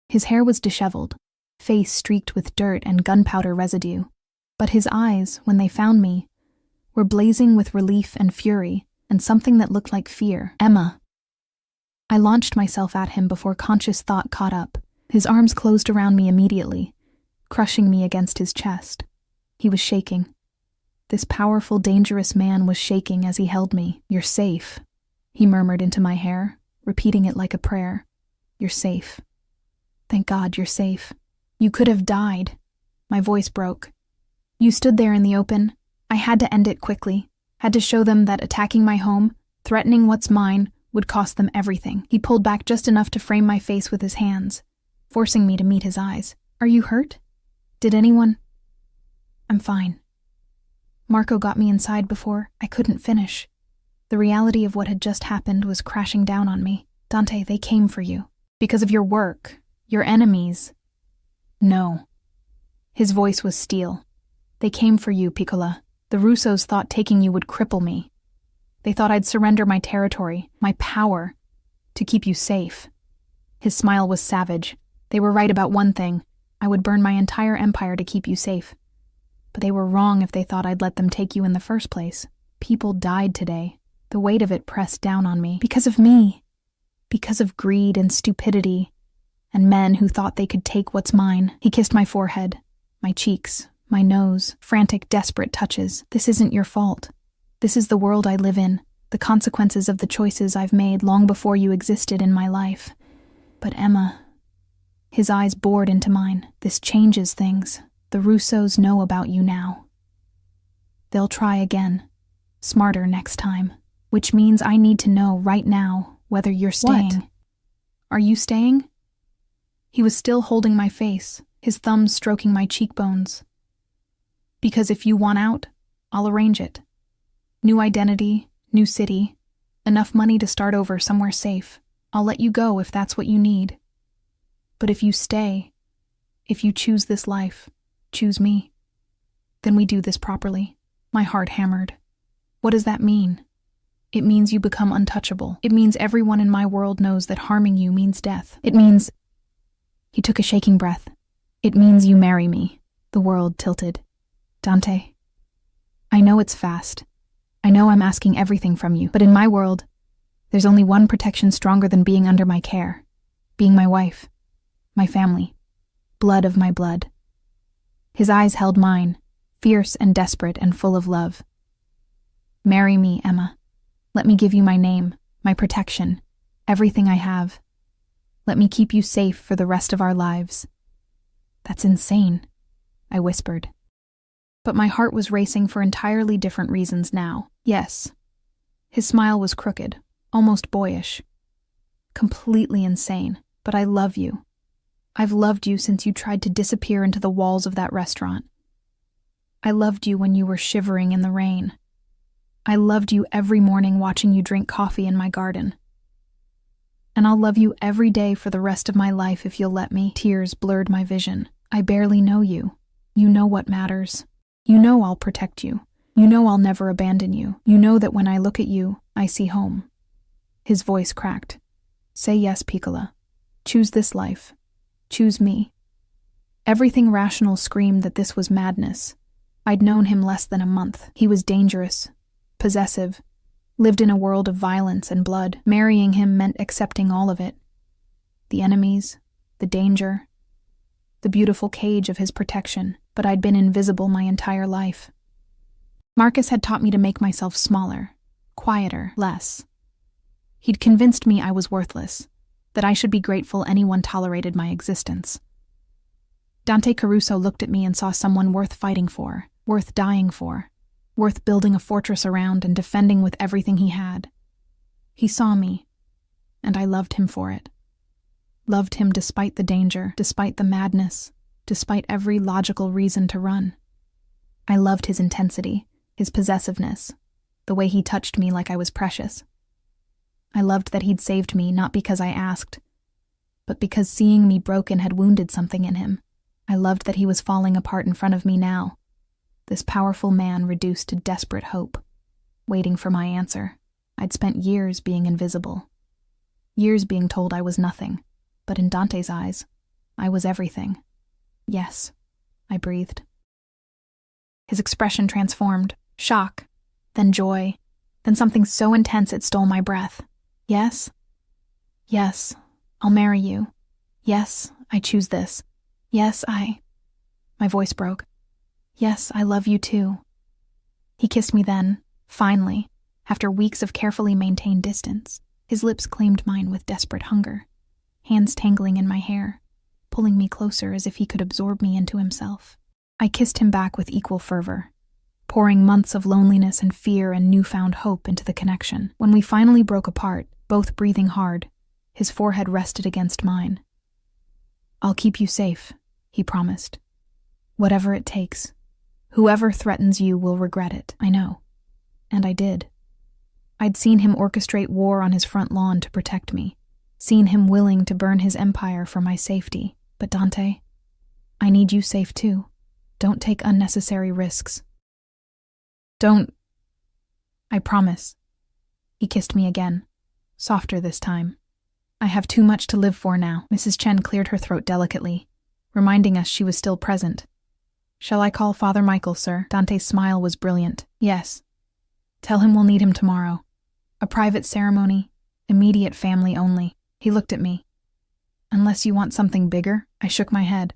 His hair was disheveled, face streaked with dirt and gunpowder residue. But his eyes, when they found me, were blazing with relief and fury, and something that looked like fear. "Emma." I launched myself at him before conscious thought caught up. His arms closed around me immediately, crushing me against his chest. He was shaking. This powerful, dangerous man was shaking as he held me. "You're safe," he murmured into my hair, repeating it like a prayer. "You're safe. Thank God you're safe. You could have died." My voice broke. "You stood there in the open. I had to end it quickly. Had to show them that attacking my home, threatening what's mine, would cost them everything." He pulled back just enough to frame my face with his hands, forcing me to meet his eyes. "Are you hurt? Did anyone—" "I'm fine. Marco got me inside before I couldn't finish. The reality of what had just happened was crashing down on me. Dante, they came for you. Because of your work, your enemies." "No." His voice was steel. "They came for you, Piccola. The Russos thought taking you would cripple me. They thought I'd surrender my territory, my power, to keep you safe. His smile was savage. They were right about one thing. I would burn my entire empire to keep you safe. But they were wrong if they thought I'd let them take you in the first place. People died today. The weight of it pressed down on me. Because of me. Because of greed and stupidity, and men who thought they could take what's mine. He kissed my forehead, my cheeks, my nose, frantic, desperate touches. This isn't your fault. This is the world I live in, the consequences of the choices I've made long before you existed in my life. But Emma, his eyes bored into mine. This changes things. The Russos know about you now. They'll try again, smarter next time, which means I need to know right now whether you're staying. What? Are you staying? He was still holding my face, his thumbs stroking my cheekbones. Because if you want out, I'll arrange it. New identity, new city, enough money to start over somewhere safe. I'll let you go if that's what you need. But if you stay, if you choose this life, choose me, then we do this properly. My heart hammered. What does that mean? It means you become untouchable. It means everyone in my world knows that harming you means death. It means... He took a shaking breath. It means you marry me. The world tilted. Dante, I know it's fast. I know I'm asking everything from you, but in my world, there's only one protection stronger than being under my care. Being my wife. My family. Blood of my blood. His eyes held mine, fierce and desperate and full of love. Marry me, Emma. Let me give you my name, my protection, everything I have. Let me keep you safe for the rest of our lives. That's insane, I whispered. But my heart was racing for entirely different reasons now. Yes. His smile was crooked, almost boyish. Completely insane, but I love you. I've loved you since you tried to disappear into the walls of that restaurant. I loved you when you were shivering in the rain. I loved you every morning watching you drink coffee in my garden. And I'll love you every day for the rest of my life if you'll let me. Tears blurred my vision. I barely know you. You know what matters. You know I'll protect you. You know I'll never abandon you. You know that when I look at you, I see home. His voice cracked. Say yes, Piccola. Choose this life. Choose me. Everything rational screamed that this was madness. I'd known him less than a month. He was dangerous, possessive, lived in a world of violence and blood. Marrying him meant accepting all of it. The enemies, the danger, the beautiful cage of his protection, but I'd been invisible my entire life. Marcus had taught me to make myself smaller, quieter, less. He'd convinced me I was worthless, that I should be grateful anyone tolerated my existence. Dante Caruso looked at me and saw someone worth fighting for, worth dying for, worth building a fortress around and defending with everything he had. He saw me, and I loved him for it. Loved him despite the danger, despite the madness, despite every logical reason to run. I loved his intensity, his possessiveness, the way he touched me like I was precious. I loved that he'd saved me not because I asked, but because seeing me broken had wounded something in him. I loved that he was falling apart in front of me now, this powerful man reduced to desperate hope, waiting for my answer. I'd spent years being invisible, years being told I was nothing, but in Dante's eyes, I was everything. Yes, I breathed. His expression transformed, shock, then joy, then something so intense it stole my breath. Yes? Yes, I'll marry you. Yes, I choose this. Yes, My voice broke. Yes, I love you too. He kissed me then, finally, after weeks of carefully maintained distance. His lips claimed mine with desperate hunger, hands tangling in my hair, pulling me closer as if he could absorb me into himself. I kissed him back with equal fervor, pouring months of loneliness and fear and newfound hope into the connection. When we finally broke apart, both breathing hard, his forehead rested against mine. I'll keep you safe, he promised. Whatever it takes. Whoever threatens you will regret it, I know. And I did. I'd seen him orchestrate war on his front lawn to protect me, seen him willing to burn his empire for my safety. But Dante, I need you safe too. Don't take unnecessary risks. Don't. I promise. He kissed me again, softer this time. I have too much to live for now. Mrs. Chen cleared her throat delicately, reminding us she was still present. Shall I call Father Michael, sir? Dante's smile was brilliant. Yes. Tell him we'll need him tomorrow. A private ceremony, immediate family only. He looked at me. Unless you want something bigger? I shook my head.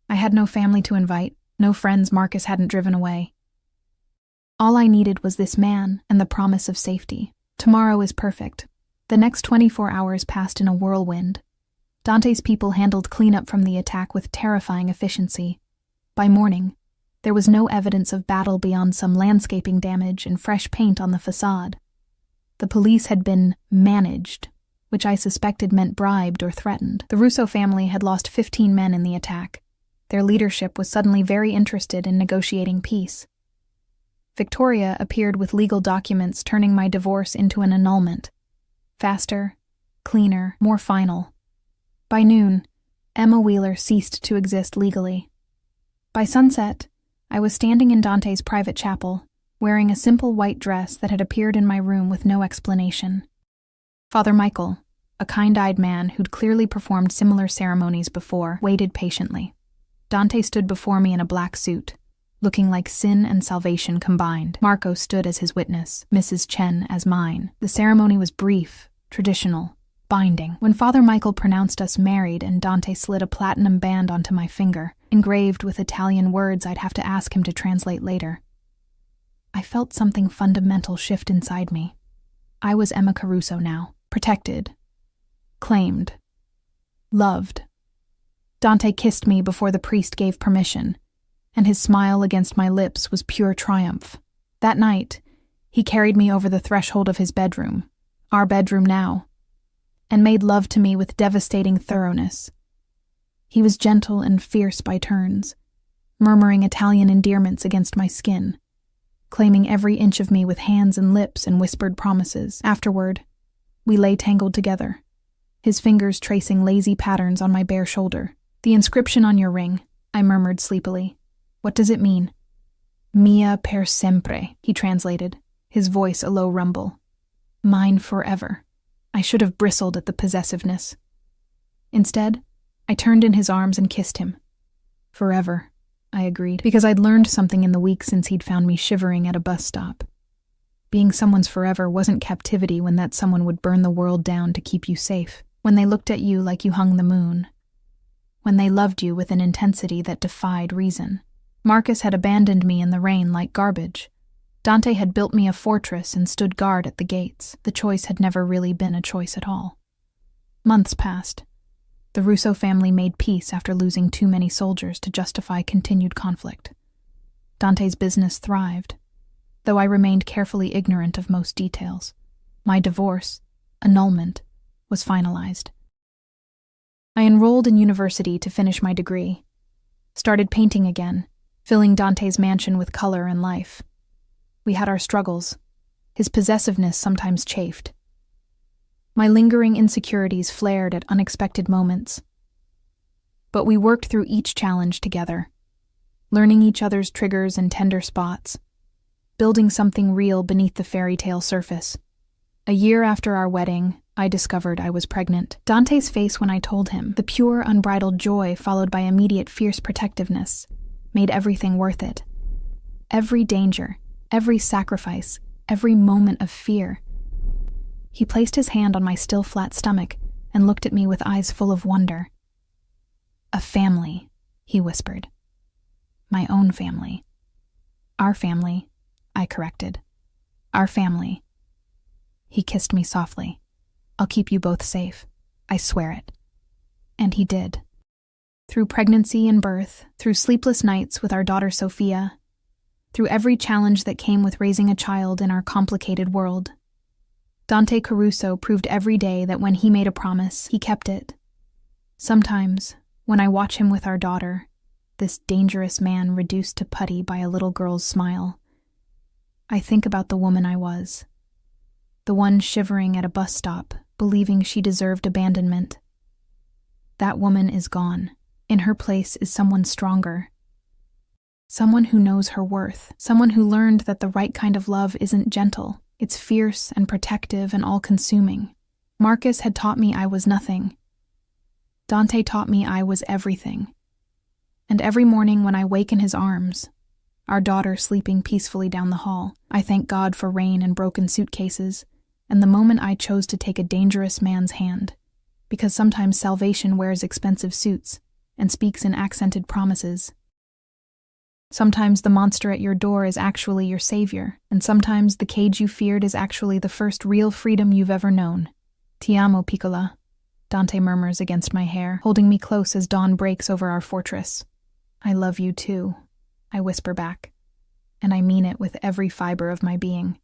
I had no family to invite, no friends Marcus hadn't driven away. All I needed was this man and the promise of safety. Tomorrow is perfect. The next 24 hours passed in a whirlwind. Dante's people handled cleanup from the attack with terrifying efficiency. By morning, there was no evidence of battle beyond some landscaping damage and fresh paint on the facade. The police had been managed, which I suspected meant bribed or threatened. The Russo family had lost 15 men in the attack. Their leadership was suddenly very interested in negotiating peace. Victoria appeared with legal documents turning my divorce into an annulment. Faster, cleaner, more final. By noon, Emma Wheeler ceased to exist legally. By sunset, I was standing in Dante's private chapel, wearing a simple white dress that had appeared in my room with no explanation. Father Michael, a kind-eyed man who'd clearly performed similar ceremonies before, waited patiently. Dante stood before me in a black suit, looking like sin and salvation combined. Marco stood as his witness, Mrs. Chen as mine. The ceremony was brief, traditional, binding. When Father Michael pronounced us married and Dante slid a platinum band onto my finger, engraved with Italian words I'd have to ask him to translate later, I felt something fundamental shift inside me. I was Emma Caruso now, protected, claimed, loved. Dante kissed me before the priest gave permission, and his smile against my lips was pure triumph. That night, he carried me over the threshold of his bedroom, our bedroom now, and made love to me with devastating thoroughness. He was gentle and fierce by turns, murmuring Italian endearments against my skin, claiming every inch of me with hands and lips and whispered promises. Afterward, we lay tangled together, his fingers tracing lazy patterns on my bare shoulder. The inscription on your ring, I murmured sleepily. What does it mean? Mia per sempre, he translated, his voice a low rumble. Mine forever. I should have bristled at the possessiveness. Instead, I turned in his arms and kissed him. Forever, I agreed, because I'd learned something in the week since he'd found me shivering at a bus stop. Being someone's forever wasn't captivity when that someone would burn the world down to keep you safe, when they looked at you like you hung the moon, when they loved you with an intensity that defied reason. Marcus had abandoned me in the rain like garbage. Dante had built me a fortress and stood guard at the gates. The choice had never really been a choice at all. Months passed. The Russo family made peace after losing too many soldiers to justify continued conflict. Dante's business thrived, though I remained carefully ignorant of most details. My divorce, annulment, was finalized. I enrolled in university to finish my degree, started painting again, filling Dante's mansion with color and life. We had our struggles. His possessiveness sometimes chafed. My lingering insecurities flared at unexpected moments. But we worked through each challenge together, learning each other's triggers and tender spots, building something real beneath the fairy tale surface. A year after our wedding, I discovered I was pregnant. Dante's face when I told him, the pure, unbridled joy followed by immediate fierce protectiveness, made everything worth it. Every danger, every sacrifice, every moment of fear. He placed his hand on my still flat stomach and looked at me with eyes full of wonder. A family, he whispered. My own family. Our family, I corrected. Our family. He kissed me softly. I'll keep you both safe. I swear it. And he did. Through pregnancy and birth, through sleepless nights with our daughter Sophia, through every challenge that came with raising a child in our complicated world, Dante Caruso proved every day that when he made a promise, he kept it. Sometimes, when I watch him with our daughter, this dangerous man reduced to putty by a little girl's smile, I think about the woman I was, the one shivering at a bus stop, believing she deserved abandonment. That woman is gone. In her place is someone stronger, Someone who knows her worth. Someone who learned that the right kind of love isn't gentle. It's fierce and protective and all-consuming. Marcus had taught me I was nothing. Dante taught me I was everything. And every morning when I wake in his arms, our daughter sleeping peacefully down the hall, I thank God for rain and broken suitcases, and the moment I chose to take a dangerous man's hand, because sometimes salvation wears expensive suits and speaks in accented promises. Sometimes the monster at your door is actually your savior, and sometimes the cage you feared is actually the first real freedom you've ever known. Ti amo, piccola, Dante murmurs against my hair, holding me close as dawn breaks over our fortress. I love you too, I whisper back, and I mean it with every fiber of my being.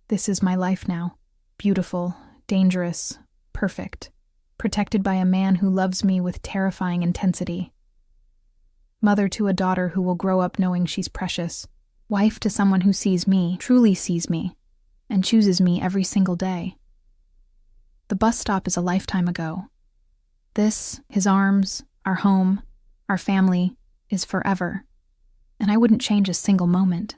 This is my life now, beautiful, dangerous, perfect, protected by a man who loves me with terrifying intensity. Mother to a daughter who will grow up knowing she's precious, wife to someone who sees me, truly sees me, and chooses me every single day. The bus stop is a lifetime ago. This, his arms, our home, our family, is forever, and I wouldn't change a single moment.